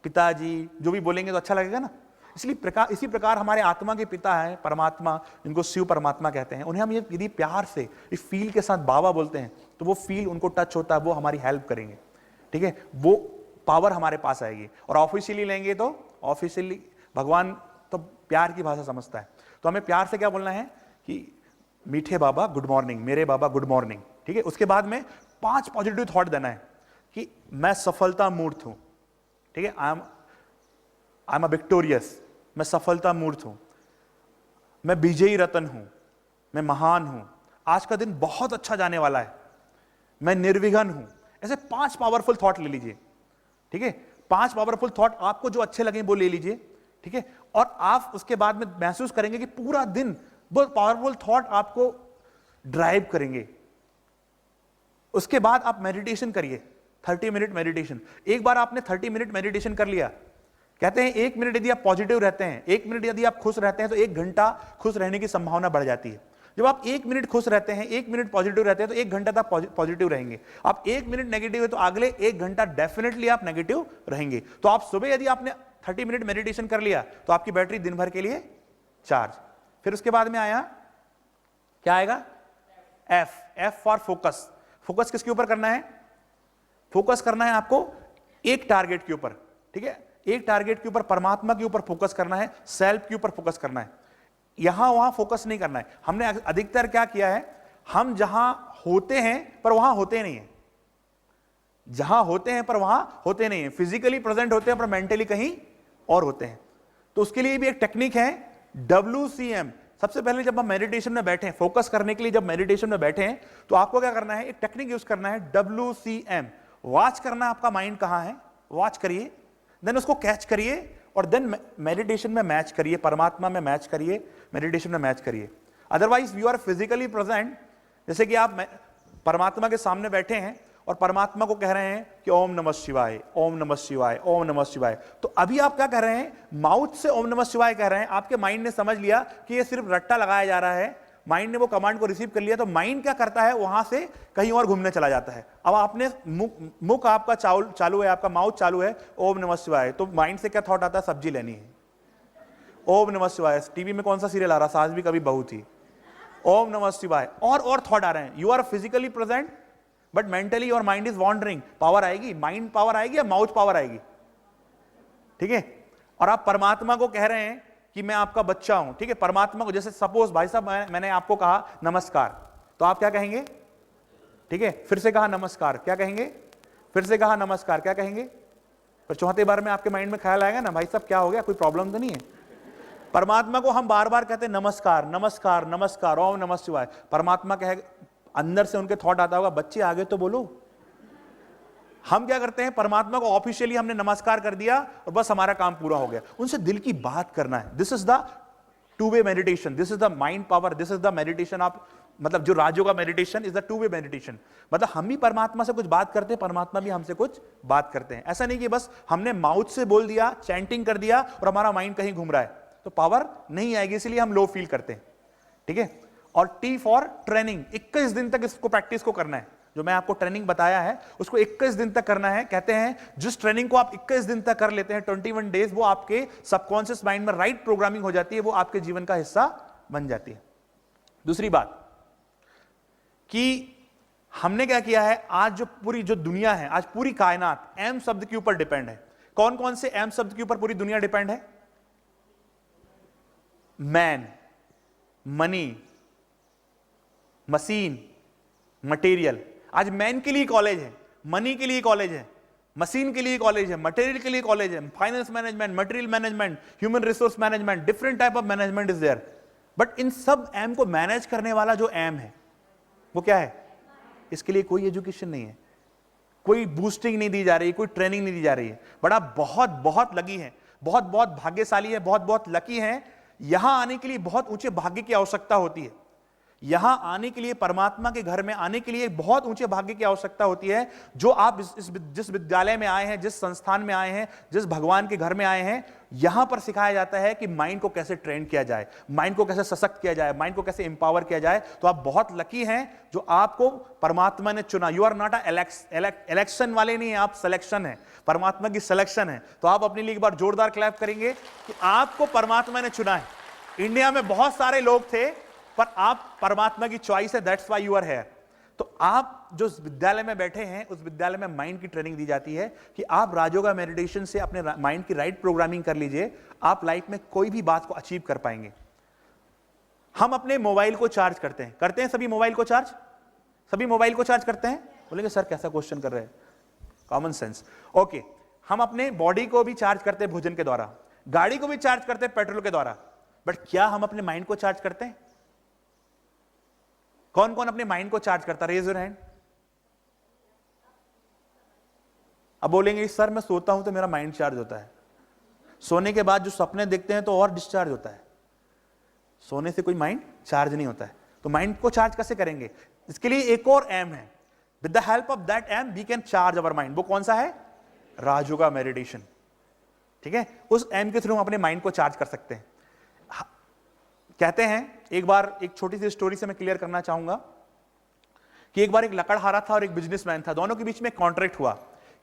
पिताजी जो भी बोलेंगे तो अच्छा लगेगा ना। इसलिए इसी प्रकार हमारे आत्मा के पिता है परमात्मा, जिनको शिव परमात्मा कहते हैं, उन्हें हम यदि प्यार से इस फील के साथ बाबा बोलते हैं तो वो फील उनको टच होता है, वो हमारी हेल्प करेंगे। ठीक है, वो पावर हमारे पास आएगी। और ऑफिशियली लेंगे तो ऑफिशियली भगवान तो प्यार की भाषा समझता है, तो हमें प्यार से क्या बोलना है कि मीठे बाबा गुड मॉर्निंग, मेरे बाबा गुड मॉर्निंग। ठीक है, उसके बाद में 5 पॉजिटिव थॉट देना है कि मैं सफलता मूर्त हूं। ठीक है, आई एम अ विक्टोरियस, मैं सफलता मूर्त हूं, मैं विजयी रतन हूं, मैं महान हूं, आज का दिन बहुत अच्छा जाने वाला है, मैं निर्विघ्न हूं। ऐसे 5 पावरफुल थॉट ले लीजिए। ठीक है, 5 पावरफुल थॉट आपको जो अच्छे लगे वो ले लीजिए। ठीक है, और आप उसके बाद में महसूस करेंगे कि पूरा दिन वो पावरफुल थॉट आपको ड्राइव करेंगे। उसके बाद आप मेडिटेशन करिए, 30 मिनट मेडिटेशन। एक बार आपने 30 मिनट मेडिटेशन कर लिया, कहते हैं 1 मिनट यदि आप पॉजिटिव रहते हैं, 1 मिनट यदि आप खुश रहते हैं तो 1 घंटा खुश रहने की संभावना बढ़ जाती है। जब आप 1 मिनट खुश रहते हैं, 1 मिनट पॉजिटिव रहते हैं तो 1 घंटा तक पॉजिटिव रहेंगे। आप 1 मिनट नेगेटिव है तो अगले 1 घंटा डेफिनेटली आप नेगेटिव रहेंगे। तो आप सुबह यदि आपने 30 मिनट मेडिटेशन कर लिया तो आपकी बैटरी दिन भर के लिए चार्ज। फिर उसके बाद में आया, क्या आएगा? F for focus. फोकस किसके ऊपर करना है? फोकस करना है आपको एक टारगेट के ऊपर। ठीक है, एक टारगेट के ऊपर, परमात्मा के ऊपर फोकस करना है, सेल्फ के ऊपर फोकस करना है। यहां वहां फोकस नहीं करना है। हमने अधिकतर क्या किया है, हम जहां होते हैं पर वहां होते नहीं है, जहां होते हैं पर वहां होते नहीं है, फिजिकली प्रेजेंट होते हैं पर मेंटली कहीं और होते हैं। तो उसके लिए भी एक टेक्निक है WCM। सबसे पहले जब हम मेडिटेशन में बैठे हैं, फोकस करने के लिए जब मेडिटेशन में बैठे हैं, तो आपको क्या करना है, एक टेक्निक यूज करना है WCM। वॉच करना है आपका माइंड कहां है, वॉच करिए, देन उसको कैच करिए और देन मेडिटेशन में मैच करिए, परमात्मा में मैच करिए, मेडिटेशन में मैच करिए। Otherwise you are physically present, जैसे कि आप परमात्मा के सामने बैठे हैं और परमात्मा को कह रहे हैं कि ओम नमः शिवाय, ओम नमः शिवाय, ओम नमः शिवाय। तो अभी आप क्या कर रहे हैं, माउथ से ओम नमः शिवाय कह रहे हैं, आपके माइंड ने समझ लिया कि ये सिर्फ रट्टा लगाया जा रहा है, माइंड ने वो कमांड को रिसीव कर लिया, तो माइंड क्या करता है, वहां से कहीं और घूमने चला जाता है। अब आपने मुख आपका चालू है, आपका माउथ चालू है, ओम नमः शिवाय, तो माइंड से क्या थॉट आता है, सब्जी लेनी है, ओम नमः शिवाय। टीवी में कौन सा सीरियल आ रहा, सास भी कभी बहू थी, ओम नमः शिवाय, और थॉट आ रहे हैं। You are physically present but mentally your mind is wandering. Power आएगी, माइंड पावर आएगी या माउथ पावर आएगी, ठीक है। और आप परमात्मा को कह रहे हैं कि मैं आपका बच्चा हूं, ठीक है। परमात्मा को, जैसे सपोज भाई साहब मैंने आपको कहा नमस्कार, तो आप क्या कहेंगे, ठीक है, फिर से कहा नमस्कार, क्या कहेंगे, फिर से कहा नमस्कार, क्या कहेंगे, पर चौथे बार में आपके माइंड में ख्याल आएगा ना, भाई साहब क्या हो गया, कोई प्रॉब्लम तो नहीं है। परमात्मा को हम बार बार कहते हैं नमस्कार नमस्कार नमस्कार, ओम नमः शिवाय। परमात्मा कहे, अंदर से उनके थॉट आता होगा, बच्चे आगे तो बोलो। हम क्या करते हैं, परमात्मा को ऑफिशियली हमने नमस्कार कर दिया और बस हमारा काम पूरा हो गया। उनसे दिल की बात करना है। This is the two way meditation, this is the mind power, this is the meditation of, मतलब जो Rajyoga meditation is the two way meditation. मतलब हम भी परमात्मा से कुछ बात करते हैं, परमात्मा भी हमसे कुछ बात करते हैं। ऐसा नहीं कि बस हमने माउथ से बोल दिया, चैंटिंग कर दिया और हमारा माइंड कहीं घूम रहा है, तो पावर नहीं आएगी, इसलिए हम लो फील करते हैं, ठीक है। और T फॉर ट्रेनिंग, 21 दिन तक इसको प्रैक्टिस को करना है। जो मैं आपको ट्रेनिंग बताया है उसको 21 दिन तक करना है। कहते हैं जिस ट्रेनिंग को आप 21 दिन तक कर लेते हैं, 21 डेज, वो आपके सबकॉन्शियस माइंड में राइट प्रोग्रामिंग हो जाती है, वो आपके जीवन का हिस्सा बन जाती है। दूसरी बात कि हमने क्या किया है, आज जो पूरी जो दुनिया है, आज पूरी कायनात एम शब्द के ऊपर डिपेंड है। कौन कौन से एम शब्द के ऊपर पूरी दुनिया डिपेंड है? Man, money, machine, material. आज मैन के लिए कॉलेज है, मनी के लिए कॉलेज है, मशीन के लिए कॉलेज है, मटेरियल के लिए कॉलेज है, finance management, material management, human resource management, different type of management is there. But इन सब एम को मैनेज करने वाला जो एम है वो क्या है? इसके लिए कोई एजुकेशन नहीं है, कोई बूस्टिंग नहीं दी जा रही, कोई ट्रेनिंग नहीं दी जा रही है। बट आप बहुत बहुत लकी हैं, बहुत बहुत भाग्यशाली है, बहुत बहुत लकी हैं। यहां आने के लिए बहुत ऊंचे भाग्य की आवश्यकता होती है। यहां आने के लिए, परमात्मा के घर में आने के लिए बहुत ऊंचे भाग्य की आवश्यकता होती है। जो आप जिस विद्यालय में आए हैं, जिस संस्थान में आए हैं, जिस भगवान के घर में आए हैं, यहां पर सिखाया जाता है कि माइंड को कैसे ट्रेन किया जाए, माइंड को कैसे सशक्त किया जाए, माइंड को कैसे एम्पावर किया जाए। तो आप बहुत लकी हैं जो आपको परमात्मा ने चुना। यू आर नॉट इलेक्शन वाले नहीं है, आप सिलेक्शन है, परमात्मा की सिलेक्शन है। तो आप अपने लिए एक बार जोरदार क्लैप करेंगे कि आपको परमात्मा ने चुना है। इंडिया में बहुत सारे लोग थे पर आप परमात्मा की चॉइस है, that's why you are here. तो आप जो विद्यालय में बैठे हैं, उस विद्यालय में माइंड की ट्रेनिंग दी जाती है कि आप राजयोगा मेडिटेशन से अपने माइंड की राइट प्रोग्रामिंग कर लीजिए, आप लाइफ में कोई भी बात को अचीव कर पाएंगे। हम अपने मोबाइल को चार्ज करते हैं सभी मोबाइल को चार्ज, सभी मोबाइल को चार्ज करते हैं। बोलेंगे सर कैसा क्वेश्चन कर रहे हैं, कॉमन सेंस। ओके, हम अपने बॉडी को भी चार्ज करते हैं भोजन के द्वारा, गाड़ी को भी चार्ज करते हैं पेट्रोल के द्वारा, बट क्या हम अपने माइंड को चार्ज करते हैं? कौन कौन अपने माइंड को चार्ज करता है? Raise your hand. अब बोलेंगे सर मैं सोता हूं तो मेरा माइंड चार्ज होता है, सोने के बाद जो सपने देखते हैं तो और डिस्चार्ज होता है, सोने से कोई माइंड चार्ज नहीं होता है। तो माइंड को चार्ज कैसे करेंगे? इसके लिए एक और एम है, with the help of that aim we can charge our mind. वो कौन सा है? राजयोगा मेडिटेशन, ठीक है। उस एम के थ्रू हम अपने माइंड को चार्ज कर सकते हैं। कहते हैं, एक बार एक छोटी सी स्टोरी से मैं क्लियर करना चाहूंगा कि एक बार एक लकड़हारा था और एक बिजनेसमैन था, दोनों के बीच में कॉन्ट्रैक्ट हुआ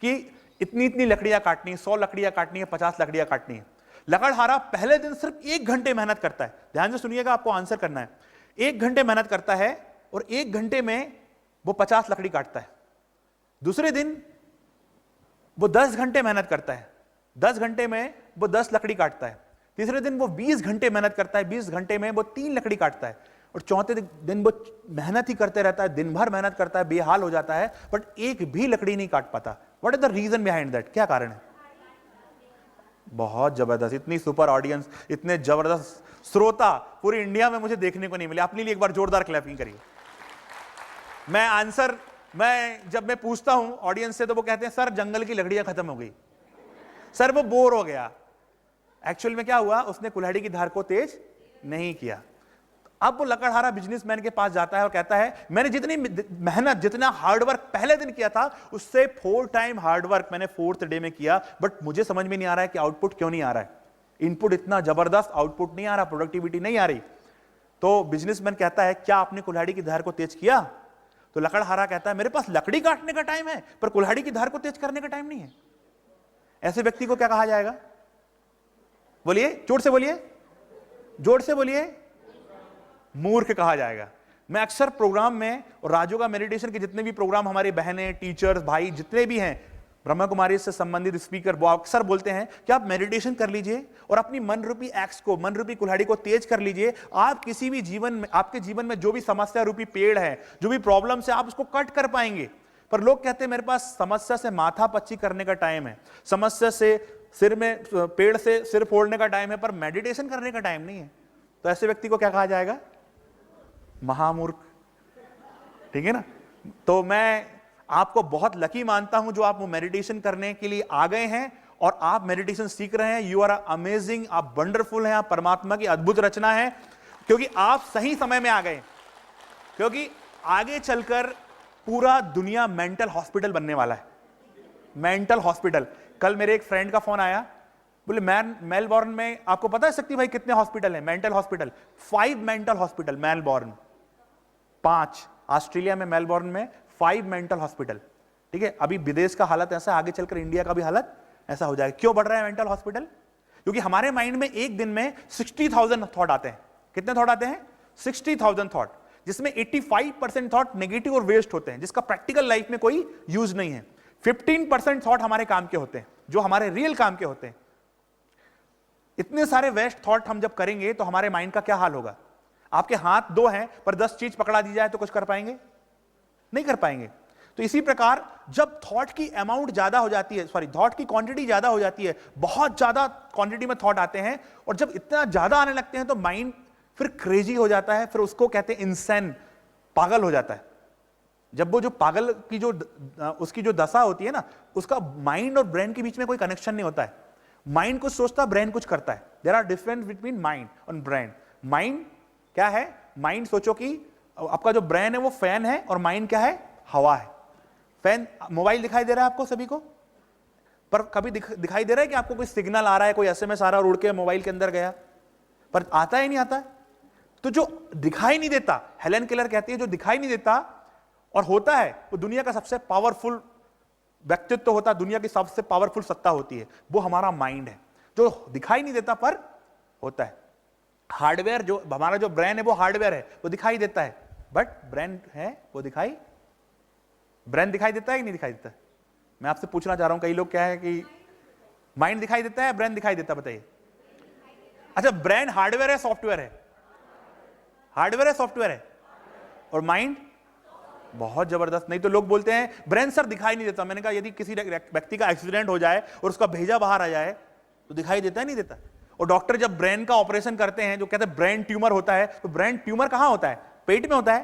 कि इतनी इतनी लकड़ियां काटनी है, 100 लकड़ियां काटनी है, 50 लकड़ियां काटनी है। लकड़हारा पहले दिन सिर्फ 1 घंटे मेहनत करता है, ध्यान से सुनिएगा, आपको आंसर करना है। 1 घंटे मेहनत करता है और 1 घंटे में वो 50 लकड़ी काटता है। दूसरे दिन वो 10 घंटे मेहनत करता है, 10 घंटे में वो 10 लकड़ी काटता है। तीसरे दिन वो 20 घंटे मेहनत करता है, 20 घंटे में वो 3 लकड़ी काटता है। और चौथे दिन वो मेहनत ही करते रहता है, दिन भर मेहनत करता है, बेहाल हो जाता है, बट एक भी लकड़ी नहीं काट पाता। What is the reason behind that? क्या कारण है? बहुत जबरदस्त, इतनी सुपर ऑडियंस, इतने जबरदस्त श्रोता पूरी इंडिया में मुझे देखने को नहीं मिले। अपने लिए एक बार जोरदार क्लैपिंग करिए। जब मैं पूछता हूं ऑडियंस से तो वो कहते हैं सर जंगल की लकड़ियां खत्म हो गई, सर वो बोर हो गया। एक्चुअल में क्या हुआ, उसने कुल्हाड़ी की धार को तेज नहीं किया। अब वो लकड़हारा बिजनेसमैन के पास जाता है और कहता है मैंने जितनी मेहनत, जितना हार्डवर्क पहले दिन किया था उससे 4 टाइम हार्डवर्क मैंने 4th डे में किया, बट मुझे समझ में नहीं आ रहा है कि आउटपुट क्यों नहीं आ रहा है। इनपुट इतना जबरदस्त, आउटपुट नहीं आ रहा, प्रोडक्टिविटी नहीं आ रही। तो बिजनेसमैन कहता है क्या आपने कुल्हाड़ी की धार को तेज किया? तो लकड़हारा कहता है मेरे पास लकड़ी काटने का टाइम है पर कुल्हाड़ी की धार को तेज करने का टाइम नहीं है। ऐसे व्यक्ति को क्या कहा जाएगा? बोलिए, जोर से बोलिए, जोर से बोलिए। मूर्ख कहा जाएगा। मैं अक्सर प्रोग्राम में, और राजू का मेडिटेशन के जितने भी प्रोग्राम, हमारी बहनें, टीचर्स, भाई जितने भी हैं, ब्रह्मा कुमारी से संबंधित स्पीकर, वो अक्सर बोलते हैं कि आप मेडिटेशन कर लीजिए और अपनी मन रूपी एक्स को, मन रूपी कुल्हाड़ी को तेज कर लीजिए। आप किसी भी जीवन में, आपके जीवन में जो भी समस्या रूपी पेड़ है, जो भी प्रॉब्लम है, आप उसको कट कर पाएंगे। पर लोग कहते हैं मेरे पास समस्या से माथा पच्ची करने का टाइम है, समस्या से सिर में, पेड़ से सिर फोड़ने का टाइम है, पर मेडिटेशन करने का टाइम नहीं है। तो ऐसे व्यक्ति को क्या कहा जाएगा? महामूर्ख। ठीक है ना? तो मैं आपको बहुत लकी मानता हूं जो आप वो मेडिटेशन करने के लिए आ गए हैं और आप मेडिटेशन सीख रहे हैं। यू आर अमेजिंग, आप वंडरफुल हैं, आप परमात्मा की अद्भुत रचना है, क्योंकि आप सही समय में आ गए। क्योंकि आगे चलकर पूरा दुनिया मेंटल हॉस्पिटल बनने वाला है। Mental hospital. कल मेरे एक फ्रेंड का फोन आया, बोले मेलबॉर्न में, आपको पता है शक्ति भाई कितने हॉस्पिटल हैं? Mental hospital 5 mental hospital Melbourne, 5 Australia में, मेलबॉर्न में 5 मेंटल हॉस्पिटल। ठीक है, अभी विदेश का हालत ऐसा, आगे चलकर इंडिया का भी हालत ऐसा हो जाएगा। क्यों बढ़ रहा है मेंटल हॉस्पिटल? क्योंकि हमारे माइंड में एक दिन में 60,000 थॉट आते हैं। कितने थॉट आते हैं? 60,000 थॉट, जिसमें 85% थॉट नेगेटिव और वेस्ट होते हैं, जिसका प्रैक्टिकल लाइफ में कोई यूज नहीं है। 15% थॉट हमारे काम के होते हैं, जो हमारे रियल काम के होते हैं। इतने सारे वेस्ट थॉट हम जब करेंगे तो हमारे माइंड का क्या हाल होगा? आपके हाथ 2 हैं पर 10 चीज पकड़ा दी जाए तो कुछ कर पाएंगे? नहीं कर पाएंगे। तो इसी प्रकार जब थॉट की अमाउंट ज्यादा हो जाती है, थॉट की क्वांटिटी ज्यादा हो जाती है, बहुत ज्यादा क्वांटिटी में थॉट आते हैं, और जब इतना ज्यादा आने लगते हैं तो माइंड फिर क्रेजी हो जाता है, फिर उसको कहते हैं इंसैन, पागल हो जाता है। जब वो जो पागल की उसकी जो दशा होती है ना, उसका माइंड और ब्रेन के बीच में कोई कनेक्शन नहीं होता है। माइंड कुछ सोचता है, ब्रेन कुछ करता है। There are difference between mind और ब्रेन। माइंड क्या है? माइंड, सोचो कि आपका जो ब्रेन है वो फैन है और माइंड क्या है? हवा है। फैन, मोबाइल दिखाई दे रहा है आपको सभी को, पर कभी दिखाई दे रहा है कि आपको कोई सिग्नल आ रहा है, कोई एसएमएस आ रहा है, उड़ के मोबाइल के अंदर गया? पर आता ही नहीं आता। तो जो दिखाई नहीं देता, हेलेन केलर कहती है, जो दिखाई नहीं देता और होता है, वो दुनिया का सबसे पावरफुल व्यक्तित्व होता है, दुनिया की सबसे पावरफुल सत्ता होती है, वो हमारा माइंड है, जो दिखाई नहीं देता पर होता है। हार्डवेयर, जो हमारा जो ब्रेन है वो हार्डवेयर है, वो दिखाई देता है, बट ब्रेन है वो ब्रेन दिखाई देता है कि नहीं दिखाई देता? मैं आपसे पूछना चाह रहा हूं, कई लोग क्या है कि माइंड दिखाई देता है, ब्रेन दिखाई देता है, बताइए। अच्छा, ब्रेन हार्डवेयर है सॉफ्टवेयर है? हार्डवेयर है सॉफ्टवेयर है? और माइंड? बहुत जबरदस्त। नहीं तो लोग बोलते हैं ब्रेन सर दिखाई नहीं देता। मैंने कहा यदि किसी व्यक्ति का एक्सीडेंट हो जाए और उसका भेजा बाहर आ जाए तो दिखाई देता है, नहीं देता? और डॉक्टर जब ब्रेन का ऑपरेशन करते हैं, जो कहते हैं ब्रेन ट्यूमर होता है, तो ब्रेन ट्यूमर कहां होता है? पेट में होता है?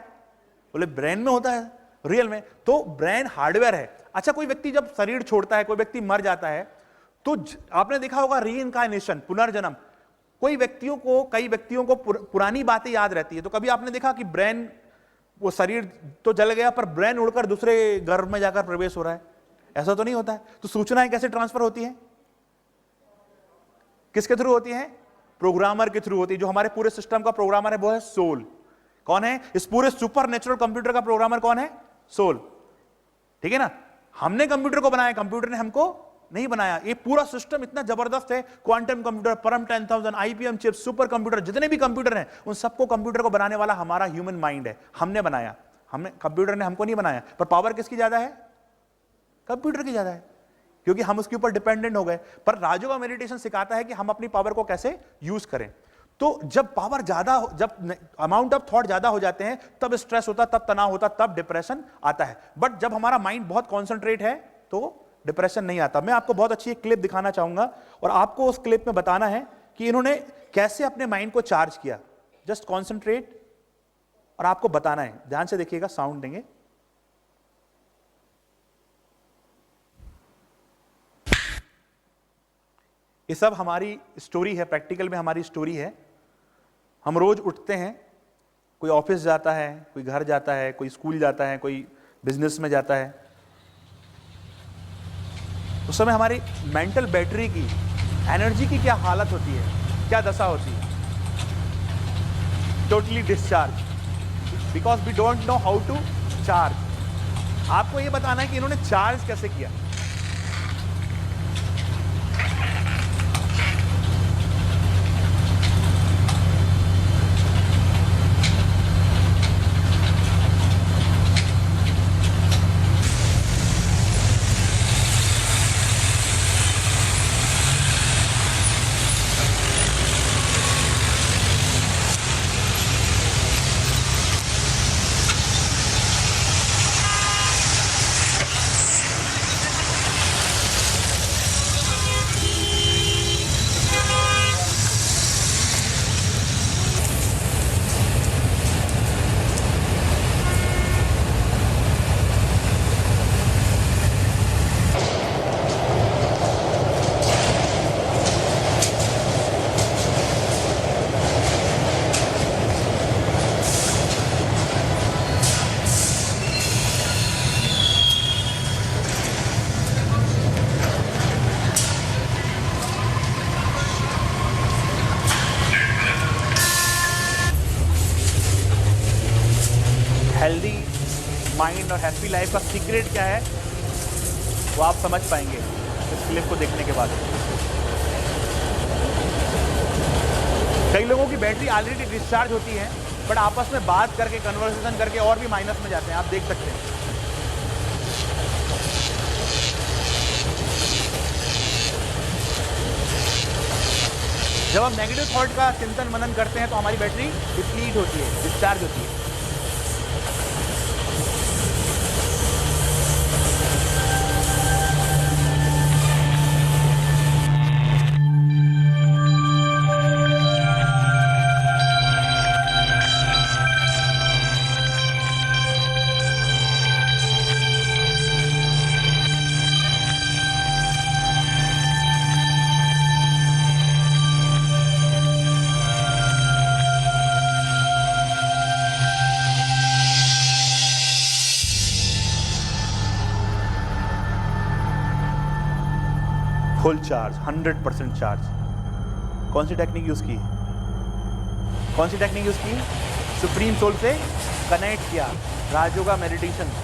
बोले ब्रेन में होता है रियल में। तो ब्रेन हार्डवेयर है। अच्छा, कोई व्यक्ति जब शरीर छोड़ता है, कोई व्यक्ति मर जाता है, तो आपने देखा होगा रीइंकार्नेशन, पुनर्जन्म। कई व्यक्तियों को पुरानी बातें याद रहती है। तो कभी आपने देखा कि ब्रेन, वो शरीर तो जल गया पर ब्रेन उड़कर दूसरे गर्भ में जाकर प्रवेश हो रहा है? ऐसा तो नहीं होता है। तो सूचनाएं कैसे ट्रांसफर होती हैं? किसके थ्रू होती हैं? प्रोग्रामर के थ्रू होती है। जो हमारे पूरे सिस्टम का प्रोग्रामर है वो है सोल। कौन है? इस पूरे सुपर नेचुरल कंप्यूटर का प्रोग्रामर कौन है? सोल। ठीक है ना? हमने कंप्यूटर को बनाया, कंप्यूटर ने हमको नहीं बनाया। ये पूरा सिस्टम इतना जबरदस्त है, क्वांटम कंप्यूटर, परम 10,000, आईपीएम चिप, सुपर कंप्यूटर, जितने भी कंप्यूटर हैं, उन सबको कंप्यूटर को बनाने वाला हमारा ह्यूमन माइंड है। हमने बनाया, कंप्यूटर ने हमको नहीं बनाया। पर पावर किसकी ज्यादा है? कंप्यूटर की ज्यादा है, क्योंकि हम उसके ऊपर डिपेंडेंट हो गए। पर राजयोग मेडिटेशन सिखाता है कि हम अपनी पावर को कैसे यूज करें। तो जब पावर ज्यादा, जब अमाउंट ऑफ थॉट ज्यादा हो जाते हैं, तब स्ट्रेस होता, तब तनाव होता, तब डिप्रेशन आता है। बट जब हमारा माइंड बहुत कॉन्सेंट्रेट है तो डिप्रेशन नहीं आता। मैं आपको बहुत अच्छी एक क्लिप दिखाना चाहूंगा और आपको उस क्लिप में बताना है कि इन्होंने कैसे अपने माइंड को चार्ज किया। जस्ट कॉन्सेंट्रेट और आपको बताना है, ध्यान से देखिएगा, साउंड देंगे। ये सब हमारी स्टोरी है, प्रैक्टिकल में हमारी स्टोरी है। हम रोज उठते हैं, कोई ऑफिस जाता है, कोई घर जाता है, कोई स्कूल जाता है, कोई बिजनेस में जाता है। उस समय हमारी मेंटल बैटरी की, एनर्जी की क्या हालत होती है, क्या दशा होती है? Totally discharge, because we don't know how to charge. आपको यह बताना है कि इन्होंने चार्ज कैसे किया। हेल्दी माइंड और हैप्पी लाइफ का सीक्रेट क्या है वो आप समझ पाएंगे इस क्लिप को देखने के बाद। कई लोगों की बैटरी ऑलरेडी डिस्चार्ज होती है, बट आपस में बात करके, कन्वर्सेशन करके और भी माइनस में जाते हैं, आप देख सकते हैं। जब हम नेगेटिव थॉट का चिंतन मनन करते हैं तो हमारी बैटरी डिप्लीट होती है, डिस्चार्ज होती है। Full charge, 100% charge. कौन सी टेक्निक यूज की? कौन सी टेक्निक यूज की? सुप्रीम सोल से कनेक्ट किया, राजयोगा मेडिटेशन।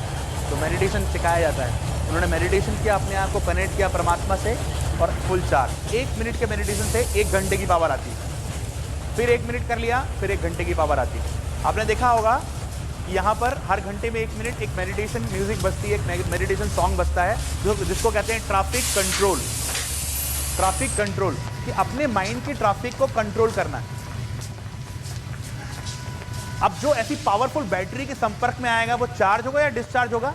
तो मेडिटेशन सिखाया जाता है, उन्होंने मेडिटेशन किया, अपने आप को कनेक्ट किया परमात्मा से और फुल चार्ज। 1 मिनट के मेडिटेशन से 1 घंटे की पावर आती है। फिर 1 मिनट कर लिया, फिर 1 घंटे की पावर आती है। आपने देखा होगा कि यहाँ पर हर घंटे में 1 मिनट एक मेडिटेशन म्यूजिक बजती है, एक मेडिटेशन सॉन्ग बजता है, जिसको कहते हैं ट्रैफिक कंट्रोल। ट्रैफिक कंट्रोल, कि अपने माइंड की ट्रैफिक को कंट्रोल करना है। अब जो ऐसी पावरफुल बैटरी के संपर्क में आएगा वो चार्ज होगा या डिस्चार्ज होगा?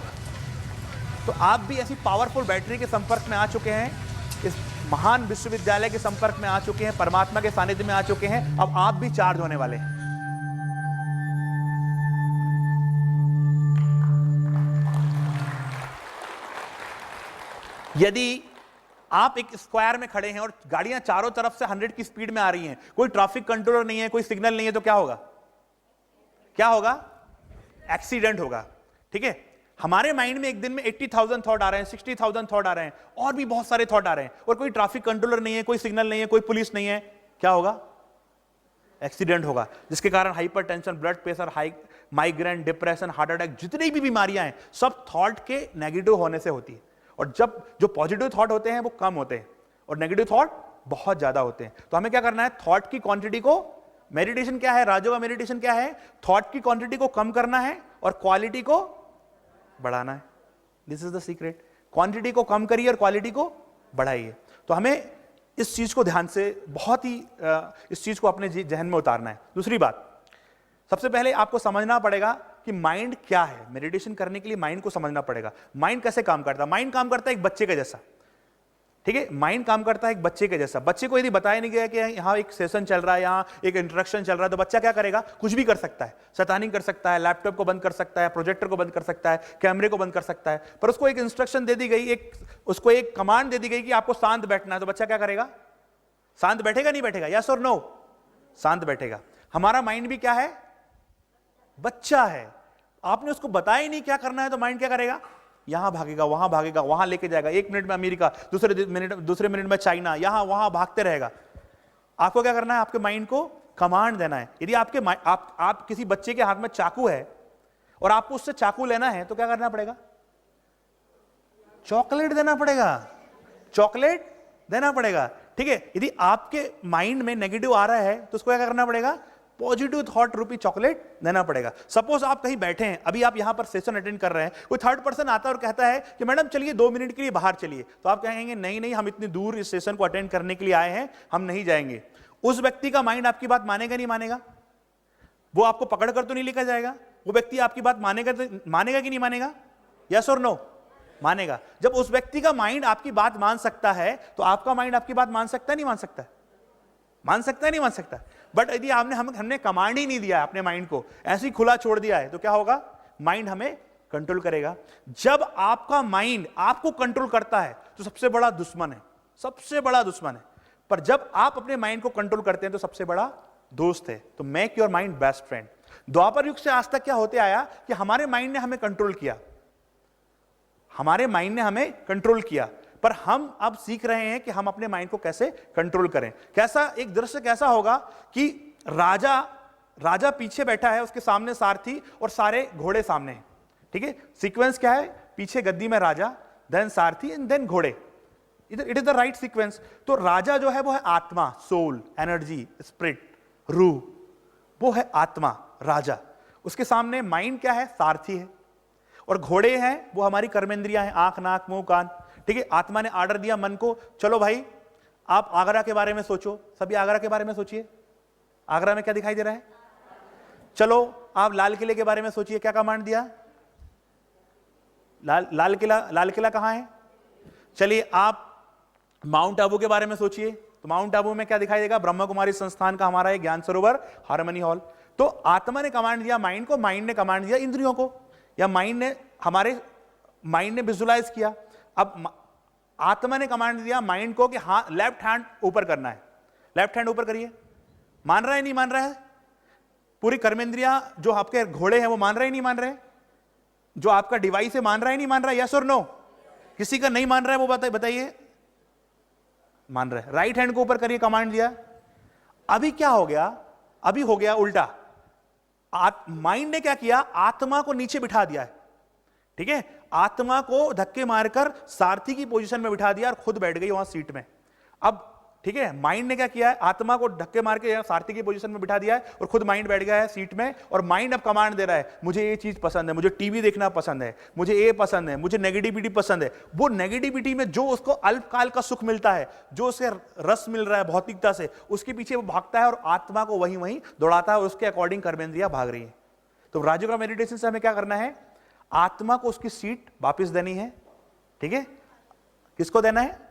तो आप भी ऐसी पावरफुल बैटरी के संपर्क में आ चुके हैं, इस महान विश्वविद्यालय के संपर्क में आ चुके हैं, परमात्मा के सानिध्य में आ चुके हैं। अब आप भी चार्ज होने वाले हैं। यदि आप एक स्क्वायर में खड़े हैं और गाड़ियां चारों तरफ से 100 की स्पीड में आ रही हैं, कोई ट्रैफिक कंट्रोलर नहीं है, कोई सिग्नल नहीं है, तो क्या होगा? क्या होगा? एक्सीडेंट होगा। ठीक है, हमारे माइंड में एक दिन में 80,000 थॉट आ रहे हैं, 60,000 थॉट आ रहे हैं, और भी बहुत सारे थॉट आ रहे हैं, और कोई ट्रैफिक कंट्रोलर नहीं है, कोई सिग्नल नहीं है, कोई पुलिस नहीं है, क्या होगा? एक्सीडेंट होगा, जिसके कारण hypertension, blood pressure, migraine, depression, heart attack, जितनी भी बीमारियां हैं सब थॉट के नेगेटिव होने से होती है। और जब जो पॉजिटिव थॉट होते हैं वो कम होते हैं और नेगेटिव थॉट बहुत ज्यादा होते हैं। तो हमें क्या करना है? थॉट की क्वांटिटी को, मेडिटेशन क्या है, राजयोगा मेडिटेशन क्या है? थॉट की क्वांटिटी को कम करना है और क्वालिटी को बढ़ाना है। This is the secret. Quantity को कम करिए और क्वालिटी को बढ़ाइए। तो हमें इस चीज को ध्यान से बहुत ही इस चीज को अपने जहन में उतारना है। दूसरी बात, सबसे पहले आपको समझना पड़ेगा कि माइंड क्या है। मेडिटेशन करने के लिए माइंड को समझना पड़ेगा। माइंड कैसे काम करता है? माइंड काम करता है एक बच्चे के जैसा, ठीक है? माइंड काम करता है एक बच्चे के जैसा। बच्चे को यदि बताया नहीं गया कि यहाँ एक सेशन चल रहा है, यहाँ एक इंट्रोडक्शन चल रहा है, तो बच्चा क्या करेगा? कुछ भी कर सकता है, शैतानी कर सकता है, लैपटॉप को बंद कर सकता है, प्रोजेक्टर को बंद कर सकता है, कैमरे को बंद कर सकता है। पर उसको एक इंस्ट्रक्शन दे दी गई, उसको एक कमांड दे दी गई कि आपको शांत बैठना है, तो बच्चा क्या करेगा? शांत बैठेगा नहीं बैठेगा? यस और नो? शांत बैठेगा। हमारा माइंड भी क्या है? बच्चा है। आपने उसको बताया ही नहीं क्या करना है, तो माइंड क्या करेगा? यहां भागेगा, वहां लेके जाएगा, 1 मिनट में अमेरिका, दूसरे मिनट में चाइना, यहां वहां भागते रहेगा। आपको क्या करना है? आपके माइंड को कमांड देना है। यदि आप किसी बच्चे के हाथ में चाकू है और आपको उससे चाकू लेना है, तो क्या करना पड़ेगा? चॉकलेट देना पड़ेगा, चॉकलेट देना पड़ेगा, ठीक है? यदि आपके माइंड में नेगेटिव आ रहा है, तो उसको क्या करना पड़ेगा? पॉजिटिव थॉट रूपी चॉकलेट देना पड़ेगा। सपोज आप कहीं बैठे हैं, अभी आप यहां पर सेशन अटेंड कर रहे हैं, कोई थर्ड पर्सन आता है और कहता है कि मैडम चलिए 2 मिनट के लिए बाहर चलिए, तो आप कहेंगे नहीं नहीं, हम इतनी दूर इस सेशन को अटेंड करने के लिए आए हैं, हम नहीं जाएंगे। उस व्यक्ति का माइंड आपकी बात मानेगा नहीं मानेगा? वो आपको पकड़ कर तो नहीं लेकर जाएगा? वो व्यक्ति आपकी बात मानेगा कि नहीं मानेगा? यस और नो? मानेगा। जब उस व्यक्ति का माइंड आपकी बात मान सकता है, तो आपका माइंड आपकी बात मान सकता है नहीं मान सकता? मान सकता है नहीं मान सकता? बट यदि हमने कमांड ही नहीं दिया अपने माइंड को, ऐसे ही खुला छोड़ दिया है, तो क्या होगा? माइंड हमें कंट्रोल करेगा। जब आपका माइंड आपको कंट्रोल करता है, तो सबसे बड़ा दुश्मन है, सबसे बड़ा दुश्मन है। पर जब आप अपने माइंड को कंट्रोल करते हैं, तो सबसे बड़ा दोस्त है। तो make your mind best friend. द्वापर युग से आज तक क्या होते आया कि हमारे माइंड ने हमें कंट्रोल किया, हमारे माइंड ने हमें कंट्रोल किया, पर हम अब सीख रहे हैं कि हम अपने माइंड को कैसे कंट्रोल करें। कैसा एक दृश्य कैसा होगा कि राजा पीछे बैठा है, उसके सामने सारथी और सारे घोड़े सामने हैं, ठीक है? सीक्वेंस क्या है? पीछे गद्दी में राजा, देन सारथी एंड देन घोड़े। It is the right sequence. तो राजा जो है वो है आत्मा, सोल, एनर्जी, स्पिरिट, रूह, वो है आत्मा, राजा। उसके सामने माइंड क्या है? सारथी है। और घोड़े हैं, वो हमारी कर्मेंद्रियां हैं, आंख, नाक, मुंह, कान, ठीक है? आत्मा ने ऑर्डर दिया मन को, चलो भाई आप आगरा के बारे में सोचो। सभी आगरा के बारे में सोचिए। आगरा में क्या दिखाई दे रहा है? चलो आप लाल किले के बारे में सोचिए। क्या कमांड दिया? लाल किला कहां है? चलिए आप माउंट आबू के बारे में सोचिए। तो माउंट आबू में क्या दिखाई देगा? ब्रह्मा कुमारी संस्थान का हमारा ज्ञान सरोवर, हार्मनी हॉल। तो आत्मा ने कमांड दिया माइंड को, माइंड ने कमांड दिया इंद्रियों को, या हमारे माइंड ने विजुलाइज किया। अब आत्मा ने कमांड दिया माइंड को कि हाँ लेफ्ट हैंड ऊपर करना है, लेफ्ट हैंड ऊपर करिए। मान रहा है नहीं मान रहा है? पूरी कर्मेंद्रियां जो आपके घोड़े हैं वो मान रहे नहीं मान रहे? जो आपका डिवाइस है मान रहा है नहीं मान रहा? यस और नो? किसी का नहीं मान रहा है वो बताइए। मान रहा है। राइट हैंड को ऊपर करिए, कमांड दिया। अभी क्या हो गया? अभी हो गया उल्टा। माइंड ने क्या किया? आत्मा को नीचे बिठा दिया है, ठीक है? आत्मा को धक्के मारकर सारथी की पोजीशन में बिठा दिया और खुद बैठ गई वहां सीट में। अब ठीक है, माइंड ने क्या किया है? आत्मा को धक्के मार के सारथी की पोजीशन में बिठा दिया है और खुद माइंड बैठ गया है सीट में। और माइंड अब कमांड दे रहा है, मुझे ये चीज पसंद है, मुझे टीवी देखना पसंद है, मुझे ये पसंद है, मुझे नेगेटिविटी पसंद है। वो नेगेटिविटी में जो उसको अल्पकाल का सुख मिलता है, जो उसे रस मिल रहा है भौतिकता से, उसके पीछे वो भागता है और आत्मा को वहीं वहीं दौड़ाता है और उसके अकॉर्डिंग कर्मेंद्रियां भाग रही है। तो राजयोगा मेडिटेशन से हमें क्या करना है? आत्मा को उसकी सीट वापस देनी है, ठीक है? किसको देना है?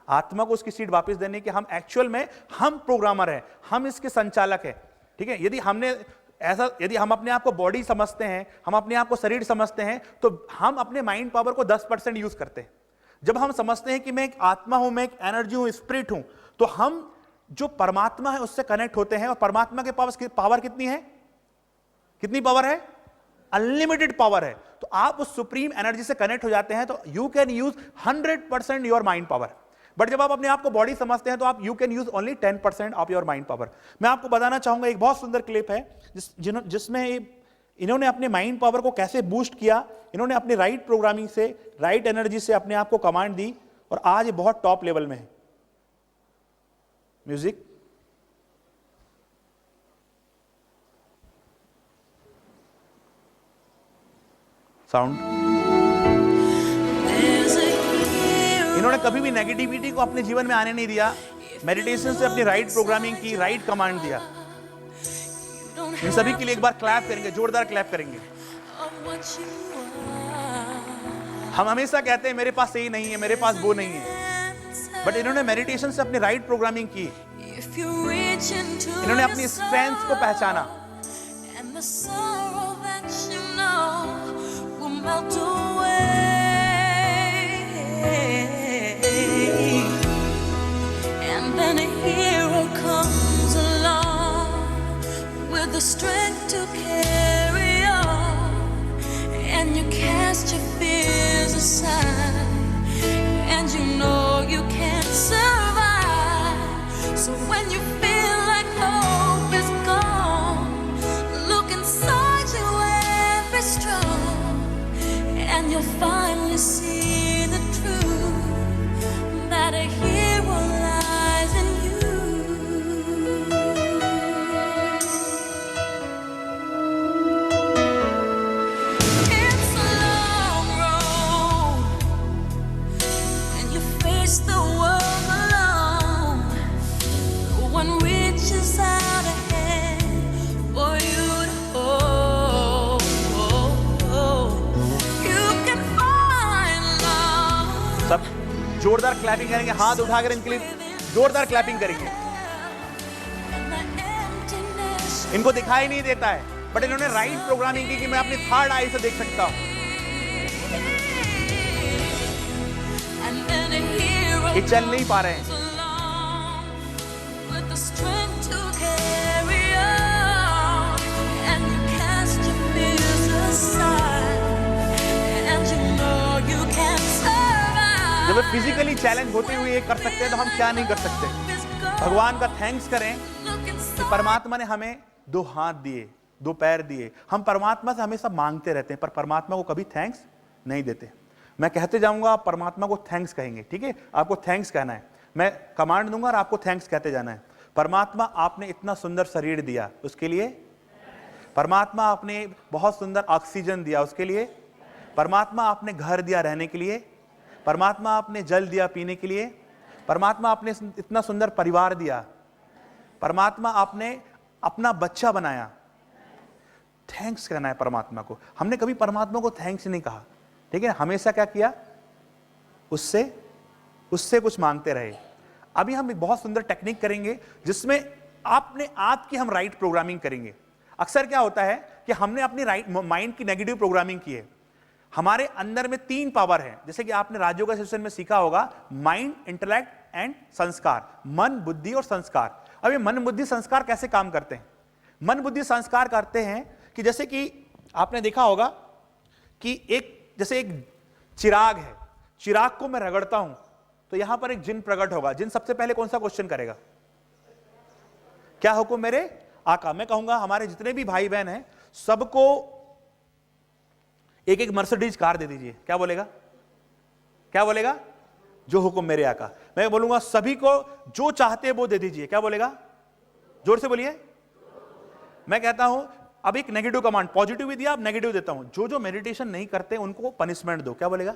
आत्मा को उसकी सीट वापस देने की। हम एक्चुअल में हम प्रोग्रामर हैं, हम इसके संचालक हैं, ठीक है? यदि हम अपने आप को बॉडी समझते हैं, हम अपने आप को शरीर समझते हैं, तो हम अपने माइंड पावर को 10% यूज करते हैं। जब हम समझते हैं कि मैं एक आत्मा हूं, मैं एक एनर्जी हूं, स्पिरिट हूं, तो हम जो परमात्मा है उससे कनेक्ट होते हैं। और परमात्मा के पावर कितनी है? कितनी पावर है? अनलिमिटेड पावर है। तो आप उस सुप्रीम एनर्जी से कनेक्ट हो जाते हैं, तो you can use 100% your mind power. But जब आप अपने आप को बॉडी समझते हैं, तो आप you can use only 10% of your mind power. मैं आपको बताना चाहूंगा, एक बहुत सुंदर क्लिप है जिसमें इन्होंने अपने माइंड पावर को कैसे बूस्ट किया। इन्होंने अपने राइट प्रोग्रामिंग से, राइट एनर्जी से अपने आप को कमांड दी और आज ये बहुत टॉप लेवल में है। Music sound. इन्होंने कभी भी नेगेटिविटी को अपने जीवन में आने नहीं दिया। मेडिटेशन से अपनी राइट प्रोग्रामिंग की, राइट कमांड दिया। इन सभी के लिए एक बार क्लैप करेंगे, जोरदार क्लैप करेंगे। हम हमेशा कहते हैं मेरे पास यही नहीं है, मेरे पास वो नहीं है, बट इन्होंने मेडिटेशन से अपनी राइट प्रोग्रामिंग की। इन्होंने अपनी स्ट्रेंथ को पहचाना। And then a hero comes along with the strength to carry on, and you cast your fears aside, and you know you can't survive. So when you feel like hope is gone, look inside you and be strong, and you'll finally see the truth that a hero lies in you. It's a long road when you face the world alone. No one reaches out a hand for you to hold. You can find love. सब जोरदार clapping करेंगे, हाथ उठाकर इनके लिए जोरदार clapping करेंगे। इनको दिखाई नहीं देता है, बट इन्होंने राइट प्रोग्रामिंग की कि मैं अपनी थर्ड आई से देख सकता हूं। ये चल नहीं पा रहे हैं। जब फिजिकली चैलेंज होते हुए ये कर सकते हैं तो हम क्या नहीं कर सकते। भगवान का थैंक्स करें कि परमात्मा ने हमें 2 हाथ दिए, 2 पैर दिए। हम परमात्मा से हमेशा मांगते रहते हैं, पर परमात्मा को कभी थैंक्स नहीं देते। मैं कहते जाऊंगा, आप परमात्मा को थैंक्स कहेंगे, ठीक है? आपको थैंक्स कहना है। मैं कमांड दूंगा और आपको थैंक्स कहते जाना है। परमात्मा, आपने इतना सुंदर शरीर दिया, उसके लिए। परमात्मा, आपने बहुत सुंदर ऑक्सीजन दिया, उसके लिए। परमात्मा, आपने घर दिया रहने के लिए। परमात्मा, आपने जल दिया पीने के लिए। परमात्मा, आपने इतना सुंदर परिवार दिया। परमात्मा, आपने अपना बच्चा बनाया। थैंक्स कहना है परमात्मा को। हमने कभी परमात्मा को थैंक्स नहीं कहा, ठीक है? हमेशा क्या किया? उससे कुछ मांगते रहे। अभी हम एक बहुत सुंदर टेक्निक करेंगे जिसमें आपने आपकी हम राइट प्रोग्रामिंग करेंगे। अक्सर क्या होता है कि हमने अपनी राइट माइंड की नेगेटिव प्रोग्रामिंग की है। हमारे अंदर में 3 पावर है, जैसे कि आपने राजयोग का सेशन में सीखा होगा, माइंड, इंटेलेक्ट एंड संस्कार। मन, बुद्धि और संस्कार। अब ये मन, बुद्धि, संस्कार कैसे काम करते हैं? मन, बुद्धि, संस्कार करते हैं कि जैसे कि आपने देखा होगा कि जैसे एक चिराग है, चिराग को मैं रगड़ता हूं तो यहां पर एक जिन प्रकट होगा। जिन सबसे पहले कौन सा क्वेश्चन करेगा? क्या हुक्म मेरे आका? मैं कहूंगा हमारे जितने भी भाई बहन हैं सबको एक मर्सिडीज कार दे दीजिए। क्या बोलेगा? क्या बोलेगा? जो हुक्म मेरे आका। मैं बोलूंगा सभी को जो चाहते हैं वो दे दीजिए। क्या बोलेगा? जोर से बोलिए। मैं कहता हूं अब एक नेगेटिव कमांड, पॉजिटिव भी दिया, अब नेगेटिव देता हूं। जो मेडिटेशन नहीं करते उनको पनिशमेंट दो। क्या बोलेगा?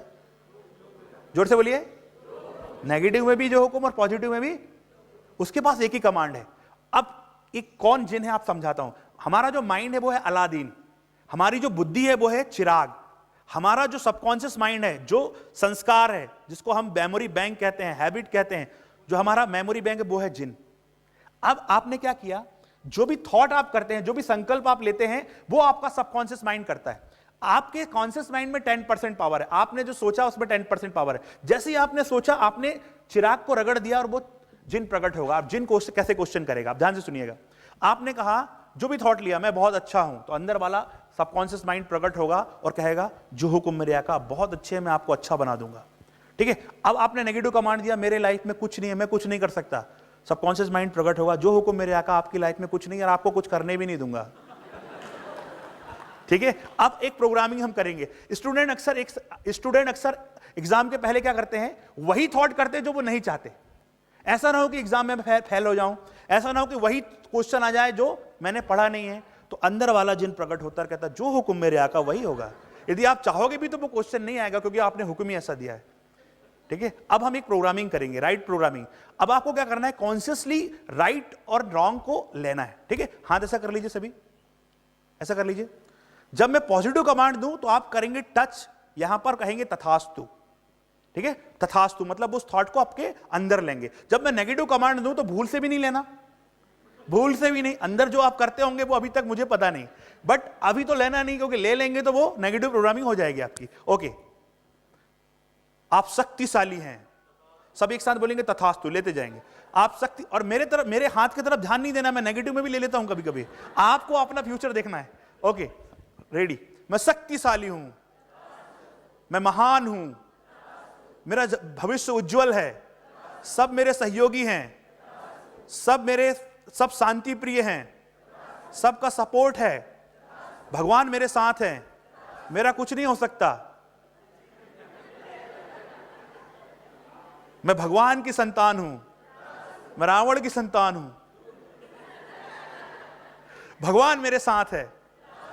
जोर से बोलिए। नेगेटिव में भी जो हुक्म और पॉजिटिव में भी, उसके पास एक ही कमांड है। अब एक कौन जिन है आप समझाता हूं। हमारा जो माइंड है वो है अलादीन, हमारी जो बुद्धि है वो है चिराग, हमारा जो सबकॉन्शियस माइंड है, जो संस्कार है, जिसको हम मेमोरी बैंक कहते हैं, हैबिट कहते हैं, जो हमारा मेमोरी बैंक है वो है जिन। अब आपने क्या किया? जो भी थॉट आप करते हैं, जो भी संकल्प आप लेते हैं, वो आपका सबकॉन्शियस माइंड करता है। आपके कॉन्शियस माइंड में 10% पावर है। आपने जो सोचा उसमें 10% पावर है। जैसे ही आपने सोचा, आपने चिराग को रगड़ दिया और वो जिन प्रकट होगा। आप जिन को कैसे क्वेश्चन करेगा, आप ध्यान से सुनिएगा। आपने कहा जो भी थॉट लिया, मैं बहुत अच्छा हूं, तो अंदर वाला सबकॉन्शियस माइंड प्रकट होगा और कहेगा जो हुक्म मेरे आका, बहुत अच्छे, मैं आपको अच्छा बना दूंगा। ठीक है? अब आपने नेगेटिव कमांड दिया, मेरे लाइफ में कुछ नहीं है, मैं कुछ नहीं कर सकता। सबकॉन्शियस माइंड प्रकट होगा, जो हुक्म मेरे आका, आपकी लाइफ में कुछ नहीं है और आपको कुछ करने भी नहीं दूंगा। ठीक है? अब एक प्रोग्रामिंग हम करेंगे। स्टूडेंट अक्सर एग्जाम के पहले क्या करते हैं? वही थॉट करते हैं जो वो नहीं चाहते। ऐसा ना हो कि एग्जाम में फेल हो जाऊं, ऐसा ना हो कि वही क्वेश्चन आ जाए जो मैंने पढ़ा नहीं है। तो अंदर वाला जिन प्रकट होता है, कहता जो हुक्म मेरे आका वही होगा। यदि आप चाहोगे भी तो वो क्वेश्चन नहीं आएगा, क्योंकि आपने हुक्म ही ऐसा दिया है। ठीक है, अब हम एक प्रोग्रामिंग करेंगे, राइट प्रोग्रामिंग। अब आपको क्या करना है, कॉन्शियसली राइट और रॉन्ग को लेना है, ठीक है। हाथ ऐसा कर लीजिए सभी, ऐसा कर लीजिए। जब मैं पॉजिटिव कमांड दूं तो आप करेंगे टच, यहां पर कहेंगे तथास्तु, ठीक है। तथास्तु मतलब उस थॉट को आपके अंदर लेंगे। जब मैं नेगेटिव कमांड दूं तो भूल से भी नहीं लेना, भूल से भी नहीं। अंदर जो आप करते होंगे वो अभी तक मुझे पता नहीं, बट अभी तो लेना नहीं, क्योंकि ले लेंगे तो वो नेगेटिव प्रोग्रामिंग हो जाएगी आपकी। ओके, आप शक्तिशाली हैं, सब एक साथ बोलेंगे तथास्तु, लेते जाएंगे आप शक्ति। और मेरे हाथ की तरफ ध्यान नहीं देना, मैं नेगेटिव में भी ले लेता हूं कभी कभी, आपको अपना फ्यूचर देखना है। ओके रेडी, मैं शक्तिशाली हूं, मैं महान हूं, मेरा भविष्य उज्जवल है, सब मेरे सहयोगी हैं, सब शांति प्रिय हैं, सबका सपोर्ट है, भगवान मेरे साथ हैं, मेरा कुछ नहीं हो सकता, मैं भगवान की संतान हूं, मैं रावण की संतान हूं, भगवान मेरे साथ है,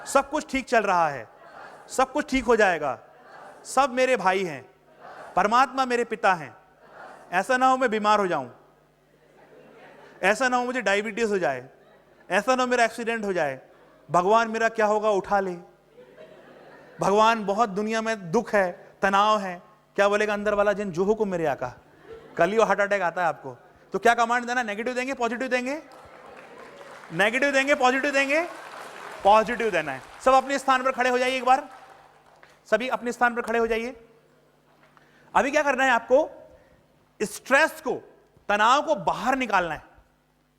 सब कुछ ठीक चल रहा है, सब कुछ ठीक हो जाएगा, सब मेरे भाई हैं, परमात्मा मेरे पिता हैं। ऐसा ना हो मैं बीमार हो जाऊं, ऐसा ना हो मुझे डायबिटीज हो जाए, ऐसा ना हो मेरा एक्सीडेंट हो जाए, भगवान मेरा क्या होगा उठा ले, भगवान बहुत दुनिया में दुख है, तनाव है, क्या बोलेगा अंदर वाला जिन, जो हुक्म मेरे आका। कल ही हार्ट अटैक आता है आपको, तो क्या कमांड देना, नेगेटिव देंगे पॉजिटिव देंगे, नेगेटिव देंगे पॉजिटिव देंगे, पॉजिटिव देना है। सब अपने स्थान पर खड़े हो जाइए, एक बार सभी अपने स्थान पर खड़े हो जाइए। अभी क्या करना है आपको, स्ट्रेस को, तनाव को बाहर निकालना है,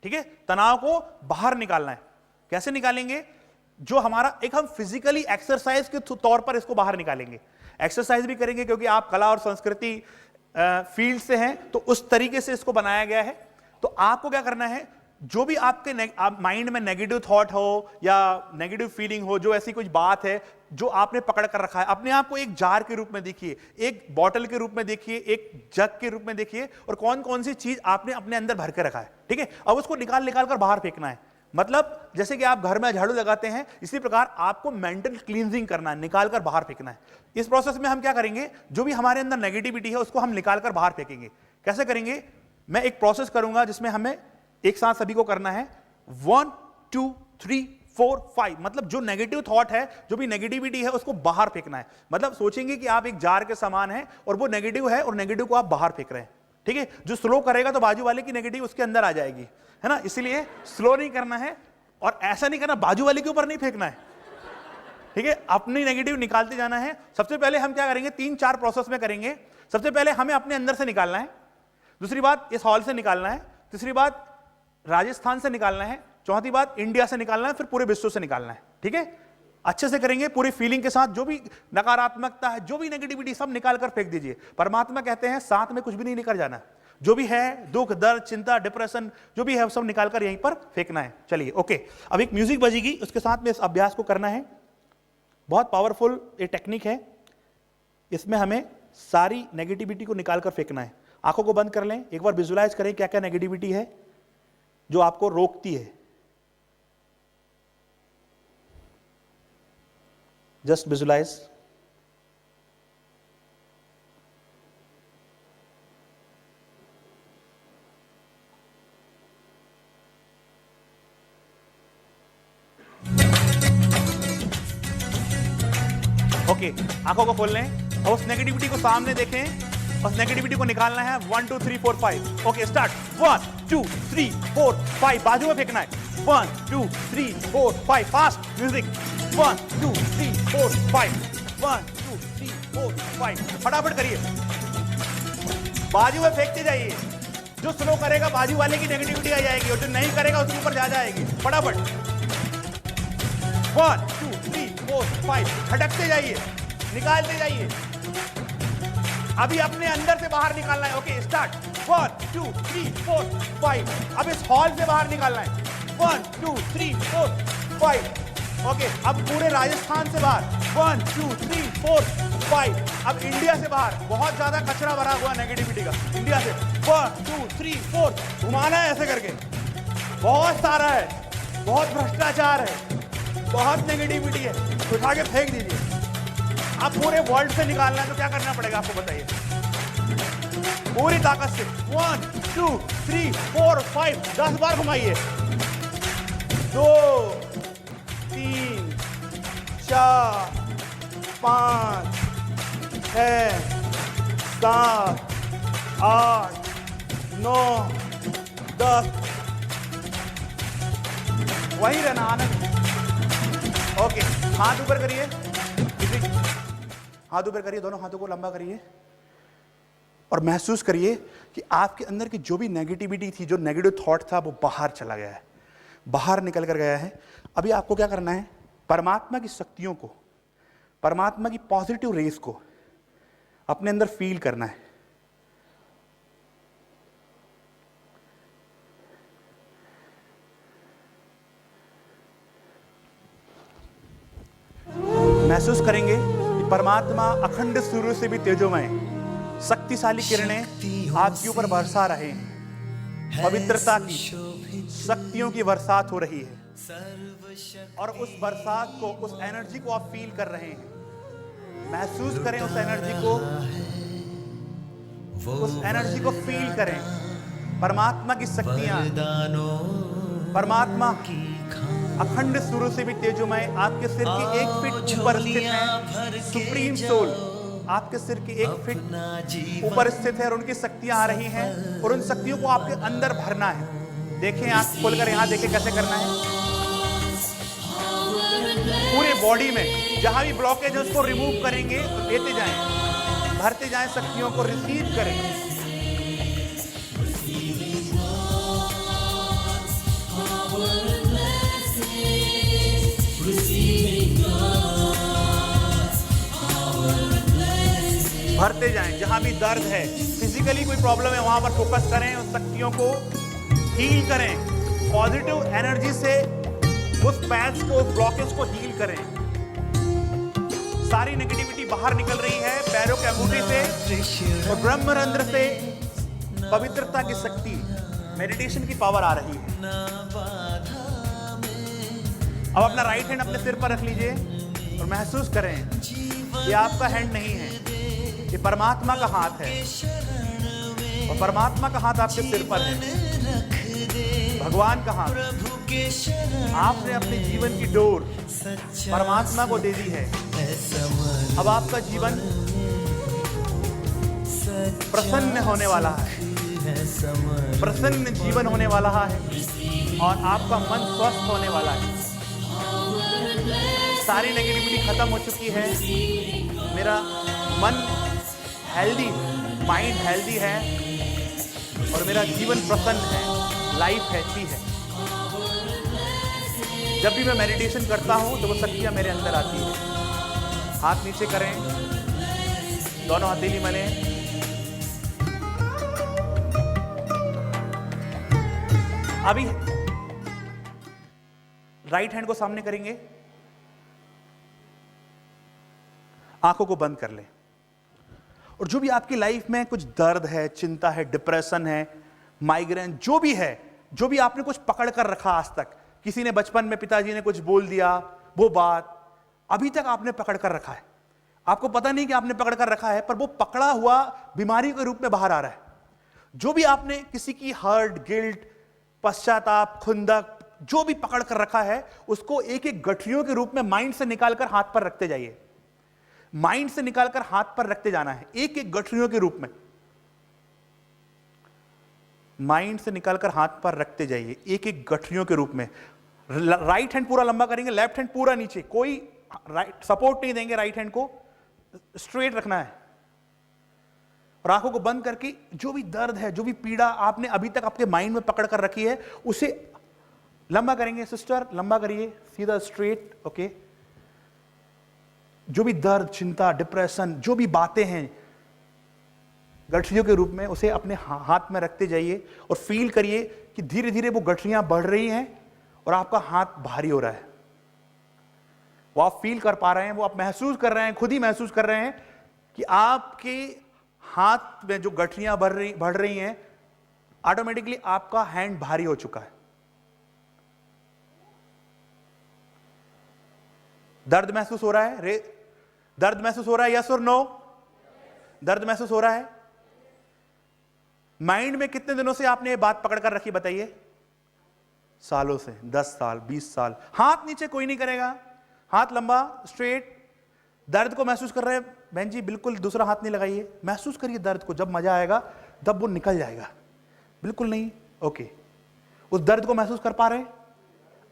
ठीक है। तनाव को बाहर निकालना है। कैसे निकालेंगे, जो हमारा एक हम फिजिकली एक्सरसाइज के तौर पर इसको बाहर निकालेंगे। एक्सरसाइज भी करेंगे क्योंकि आप कला और संस्कृति फील्ड से हैं, तो उस तरीके से इसको बनाया गया है। तो आपको क्या करना है, जो भी आपके माइंड में नेगेटिव थॉट हो या नेगेटिव फीलिंग हो, जो ऐसी कुछ बात है जो आपने पकड़ कर रखा है, अपने आप को एक जार के रूप में देखिए, एक बॉटल के रूप में देखिए, एक जग के रूप में देखिए, और कौन कौन सी चीज आपने अपने अंदर भर के रखा है, ठीक है। अब उसको निकाल निकाल कर बाहर फेंकना है। मतलब जैसे कि आप घर में झाड़ू लगाते हैं, इसी प्रकार आपको मेंटल क्लींजिंग करना है, निकाल कर बाहर फेंकना है। इस प्रोसेस में हम क्या करेंगे, जो भी हमारे अंदर नेगेटिविटी है उसको हम निकाल कर बाहर फेंकेंगे। कैसे करेंगे, मैं एक प्रोसेस करूंगा जिसमें हमें एक साथ सभी को करना है 1 2 3 4 5। मतलब जो नेगेटिव थॉट है, जो भी नेगेटिविटी है, उसको बाहर फेंकना है। मतलब सोचेंगे कि आप एक जार के समान है और वो नेगेटिव है और नेगेटिव को आप बाहर फेंक रहे हैं, ठीक है। जो स्लो करेगा तो बाजू वाले की नेगेटिव उसके अंदर आ जाएगी, है ना। इसलिए स्लो नहीं करना है और ऐसा नहीं करना बाजू वाले के ऊपर नहीं फेंकना है, ठीक है। अपनी नेगेटिव निकालते जाना है। सबसे पहले हम क्या करेंगे, 3-4 प्रोसेस में करेंगे। सबसे पहले हमें अपने अंदर से निकालना है, दूसरी बात इस हॉल से निकालना है, तीसरी बात राजस्थान से निकालना है, चौथी बात इंडिया से निकालना है, फिर पूरे विश्व से निकालना है, ठीक है। अच्छे से करेंगे, पूरी फीलिंग के साथ। जो भी नकारात्मकता है, जो भी नेगेटिविटी, सब निकाल कर फेंक दीजिए। परमात्मा कहते हैं साथ में कुछ भी नहीं लेकर जाना, जो भी है दुख, दर्द, चिंता, डिप्रेशन, जो भी है सब निकाल कर यहीं पर फेंकना है। चलिए ओके, अब एक म्यूजिक बजेगी, उसके साथ में इस अभ्यास को करना है। बहुत पावरफुल ये टेक्निक है, इसमें हमें सारी नेगेटिविटी को निकाल कर फेंकना है। आंखों को बंद कर लें, एक बार विजुलाइज करें क्या क्या नेगेटिविटी है जो आपको रोकती है। Just visualise. ओके, आंखों को खोल लें और उस नेगेटिविटी को सामने देखें। उस नेगेटिविटी को निकालना है 1 2 3 4 5। Okay start. 1 2 3 4 5, बाजू में फेंकना है। 1 2 3 4 5, फास्ट म्यूजिक। 1 2 3 4 5, 1 2 3 4 5, फटाफट करिए, बाजू में फेंकते जाइए। जो स्लो करेगा बाजू वाले की नेगेटिविटी आ जाएगी और जो नहीं करेगा उसके ऊपर जा जाएगी। फटाफट 1 2 3 4 5, झटकते जाइए, निकालते जाइए। अभी अपने अंदर से बाहर निकालना है। Okay start. 1 2 3 4 5, अब इस हॉल से बाहर निकालना है। 1 2 3 4 5। ओके, अब पूरे राजस्थान से बाहर। 1 2 3 4 5। अब इंडिया से बाहर, बहुत ज्यादा कचरा भरा हुआ नेगेटिविटी का। इंडिया से 1 2 3 4, घुमाना है ऐसे करके। बहुत सारा है, बहुत भ्रष्टाचार है, बहुत नेगेटिविटी है, उठा के फेंक दीजिए। आप पूरे वर्ल्ड से निकालना है तो क्या करना पड़ेगा आपको बताइए। पूरी ताकत से 1 2 3 4 5 10 बार घुमाइए। 2 3 4 5 6 7 8 9 10। वही रहना, आनंद। ओके, हाथ ऊपर करिए, हाथ ऊपर करिए, दोनों हाथों को लंबा करिए और महसूस करिए कि आपके अंदर की जो भी नेगेटिविटी थी, जो नेगेटिव थॉट था, वो बाहर चला गया है, बाहर निकल कर गया है। अभी आपको क्या करना है? परमात्मा की शक्तियों को, परमात्मा की पॉजिटिव रेस को अपने अंदर फील करना है। महसूस करेंगे कि परमात्मा अखंड सूर्य से भी तेजोमय शक्तिशाली किरणें आपके ऊपर बरसा रहे हैं। पवित्रता की शक्तियों की बरसात हो रही है और उस बरसात को, उस एनर्जी को आप फील कर रहे हैं। महसूस करें उस एनर्जी को, उस एनर्जी को फील करें। परमात्मा की शक्तियां, परमात्मा अखंड सूर्य से भी तेजोमय आपके सिर के 1 फीट ऊपर स्थित है। सुप्रीम सोल आपके सिर के 1 फीट ऊपर स्थित है और उनकी शक्तियां आ रही हैं और उन शक्तियों को आपके अंदर भरना है। देखें, आंख खोलकर यहां देखें कैसे करना है। पूरे बॉडी में जहां भी ब्लॉकेज है उसको रिमूव करेंगे और लेते जाएं, भरते जाएं, शक्तियों को रिसीव करें। भरते जाएं, जहां भी दर्द है, फिजिकली कोई प्रॉब्लम है, वहां पर फोकस करें, उस शक्तियों को हील करें। पॉजिटिव एनर्जी से उस पैच को, उस ब्लॉकेज को हील करें। सारी नेगेटिविटी बाहर निकल रही है पैरों के अंगूठे से और ब्रह्मरंध्र से पवित्रता की शक्ति, मेडिटेशन की पावर आ रही है। अब अपना राइट हैंड अपने सिर पर रख लीजिए और महसूस करें ये आपका हैंड नहीं है, ये परमात्मा का हाथ है और परमात्मा का हाथ आपके सिर पर है। भगवान का हाथ, आपने अपने जीवन की डोर परमात्मा को दे दी है। अब आपका जीवन प्रसन्न होने वाला है, प्रसन्न जीवन होने वाला है और आपका मन स्वस्थ होने वाला है। सारी नेगेटिविटी खत्म हो चुकी है। मेरा मन हेल्दी, माइंड हेल्दी है और मेरा जीवन प्रसन्न है, लाइफ हैप्पी है। जब भी मैं मेडिटेशन करता हूं तो वो शक्तियां मेरे अंदर आती है। हाथ नीचे करें, दोनों हथेली मलें। अभी राइट हैंड को सामने करेंगे, आंखों को बंद कर लें और जो भी आपकी लाइफ में कुछ दर्द है, चिंता है, डिप्रेशन है, माइग्रेन, जो भी है, जो भी आपने कुछ पकड़ कर रखा आज तक, किसी ने बचपन में पिताजी ने कुछ बोल दिया, वो बात अभी तक आपने पकड़ कर रखा है, आपको पता नहीं कि आपने पकड़ कर रखा है, पर वो पकड़ा हुआ बीमारी के रूप में बाहर आ रहा है। जो भी आपने किसी की हर्ट, गिल्ट, पश्चाताप, खुंदक, जो भी पकड़ कर रखा है, उसको एक एक गठरियों के रूप में माइंड से निकालकर हाथ पर रखते जाइए। माइंड से निकालकर हाथ पर रखते जाना है, एक एक गठरियों के रूप में। माइंड से निकालकर हाथ पर रखते जाइए, एक एक गठरियों के रूप में। राइट हैंड पूरा लंबा करेंगे, लेफ्ट हैंड पूरा नीचे, कोई राइट सपोर्ट नहीं देंगे, राइट हैंड को स्ट्रेट रखना है और आंखों को बंद करके जो भी दर्द है, जो भी पीड़ा आपने अभी तक आपके माइंड में पकड़ कर रखी है, उसे लंबा करेंगे। सिस्टर लंबा करिए, सीधा स्ट्रेट, ओके। जो भी दर्द, चिंता, डिप्रेशन, जो भी बातें हैं गठरियों के रूप में, उसे अपने हाथ में रखते जाइए और फील करिए कि धीरे धीरे वो गठरियां बढ़ रही हैं और आपका हाथ भारी हो रहा है। वो आप फील कर पा रहे हैं, वो आप महसूस कर रहे हैं, खुद ही महसूस कर रहे हैं कि आपके हाथ में जो गठरियां बढ़ रही हैं, ऑटोमेटिकली आपका हैंड भारी हो चुका है। दर्द महसूस हो रहा है? दर्द महसूस हो रहा है? यस और नो? दर्द महसूस हो रहा है? माइंड में कितने दिनों से आपने ये बात पकड़ कर रखी बताइए? सालों से, 10 साल, 20 साल। हाथ नीचे कोई नहीं करेगा, हाथ लंबा स्ट्रेट। दर्द को महसूस कर रहे हैं बहन जी, बिल्कुल दूसरा हाथ नहीं लगाइए, महसूस करिए दर्द को। जब मजा आएगा तब वो निकल जाएगा, बिल्कुल नहीं। ओके, उस दर्द को महसूस कर पा रहे हैं?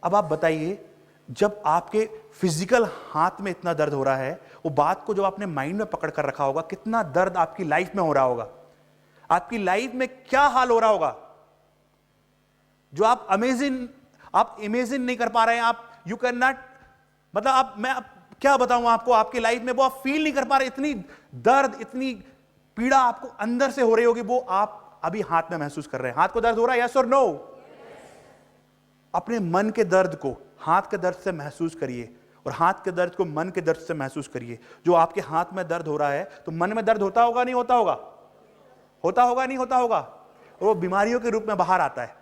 अब आप बताइए, जब आपके फिजिकल हाथ में इतना दर्द हो रहा है, वो बात को जो आपने माइंड में पकड़ कर रखा होगा, कितना दर्द आपकी लाइफ में हो रहा होगा, आपकी लाइफ में क्या हाल हो रहा होगा, जो आप इमेजिन नहीं कर पा रहे हैं। आप यू कैन नॉट, मतलब मैं क्या बताऊं आपको, आपकी लाइफ में वो आप फील नहीं कर पा रहे। इतनी दर्द, इतनी पीड़ा आपको अंदर से हो रही होगी, वो आप अभी हाथ में महसूस कर रहे हैं। हाथ को दर्द हो रहा है, यस और नो? अपने मन के दर्द को हाथ के दर्द से महसूस करिए, और हाथ के दर्द को मन के दर्द से महसूस करिए। जो आपके हाथ में दर्द हो रहा है, तो मन में दर्द होता होगा नहीं होता होगा? होता होगा नहीं होता होगा? वो बीमारियों के रूप में बाहर आता है।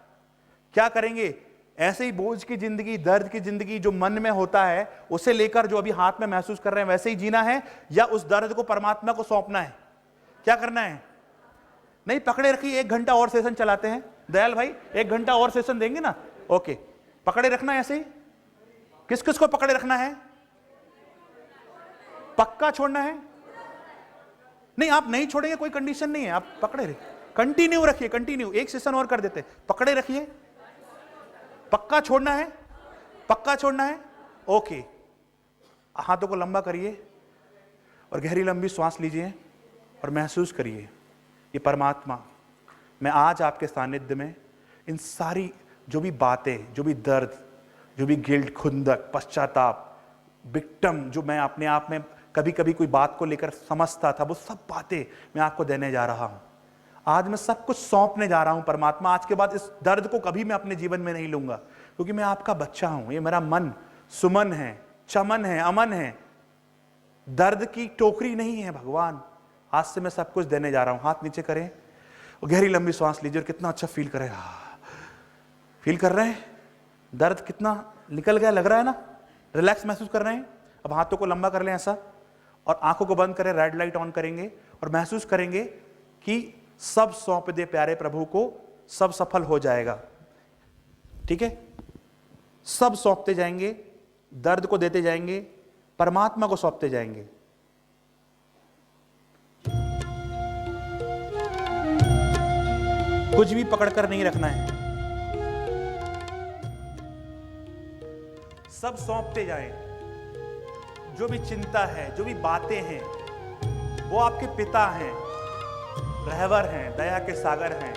क्या करेंगे? ऐसे ही बोझ की जिंदगी, दर्द की जिंदगी जो मन में होता है, उसे लेकर जो अभी हाथ में महसूस कर रहे हैं वैसे ही जीना है, या उस दर्द को परमात्मा को सौंपना है? क्या करना है? नहीं, पकड़े रखिए। 1 घंटा और सेशन चलाते हैं दयाल भाई, 1 घंटा और सेशन देंगे ना? ओके, पकड़े रखना है ऐसे ही। किस किस को पकड़े रखना है? पक्का छोड़ना है? नहीं, आप नहीं छोड़ेंगे, कोई कंडीशन नहीं है, आप पकड़े रहिए, कंटिन्यू रखिए, कंटिन्यू। 1 सेशन और कर देते, पकड़े रखिए। पक्का छोड़ना है? पक्का छोड़ना है? ओके, हाथों को लंबा करिए और गहरी लंबी सांस लीजिए और महसूस करिए, ये परमात्मा, मैं आज आपके सानिध्य में इन सारी जो भी बातें, जो भी दर्द, जो भी गिल्ट, खुंदक, पश्चाताप, विक्टिम, जो मैं अपने आप में कभी कभी कोई बात को लेकर समझता था, वो सब बातें मैं आपको देने जा रहा हूं। आज मैं सब कुछ सौंपने जा रहा हूं परमात्मा। आज के बाद इस दर्द को कभी मैं अपने जीवन में नहीं लूंगा, क्योंकि मैं आपका बच्चा हूं। ये मेरा मन सुमन है, चमन है, अमन है, दर्द की टोकरी नहीं है भगवान। आज से मैं सब कुछ देने जा रहा हूं। हाथ नीचे करें और गहरी लंबी सांस लीजिए और कितना अच्छा फील करें। फील कर रहे हैं? दर्द कितना निकल गया, लग रहा है ना? रिलैक्स महसूस कर रहे हैं? अब हाथों को लंबा कर लें ऐसा, और आंखों को बंद करें, रेड लाइट ऑन करेंगे और महसूस करेंगे कि सब सौंप दे प्यारे प्रभु को, सब सफल हो जाएगा। ठीक है? सब सौंपते जाएंगे, दर्द को देते जाएंगे, परमात्मा को सौंपते जाएंगे। कुछ भी पकड़कर नहीं रखना है, सब सौंपते जाएं। जो भी चिंता है, जो भी बातें हैं, वो आपके पिता हैं, रहबर हैं, दया के सागर हैं।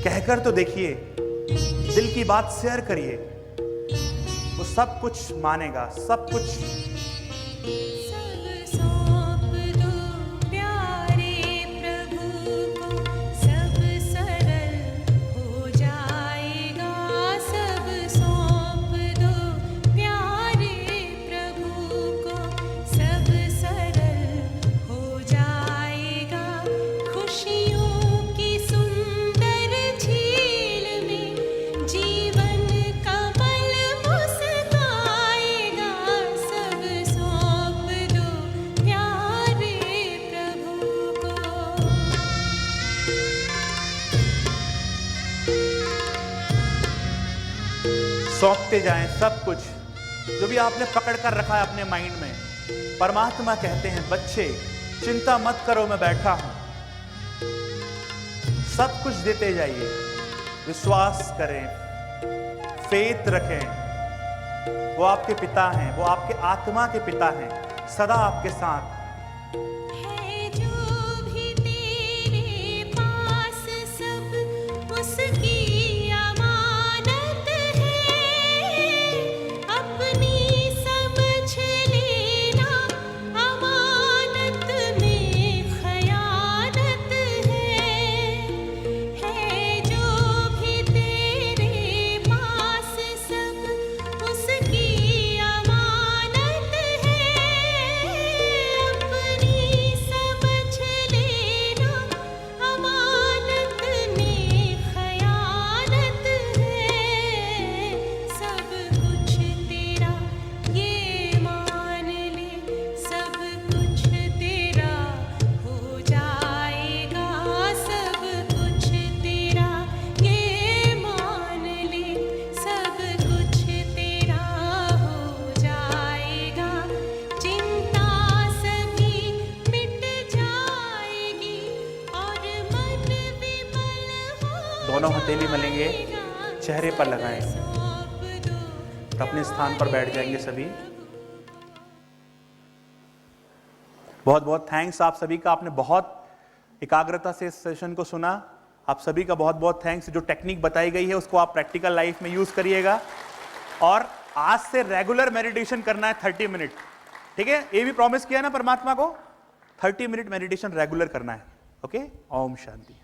कहकर तो देखिए, दिल की बात शेयर करिए, वो सब कुछ मानेगा, सब कुछ। सौंपते जाएं सब कुछ, जो भी आपने पकड़ कर रखा है अपने माइंड में। परमात्मा कहते हैं, बच्चे चिंता मत करो, मैं बैठा हूं। सब कुछ देते जाइए, विश्वास करें, फेथ रखें। वो आपके पिता हैं, वो आपके आत्मा के पिता हैं, सदा आपके साथ। अपनी दोनों हथेली मलेंगे, चेहरे पर लगाएंगे और अपने स्थान पर बैठ जाएंगे सभी। बहुत बहुत थैंक्स आप सभी का, आपने बहुत एकाग्रता से इस सेशन को सुना। आप सभी का बहुत बहुत थैंक्स। जो टेक्निक बताई गई है उसको आप प्रैक्टिकल लाइफ में यूज करिएगा और आज से रेगुलर मेडिटेशन करना है 30 मिनट, ठीक है? ये भी प्रॉमिस किया ना परमात्मा को, 30 मिनट मेडिटेशन रेगुलर करना है। ओके, ओम शांति।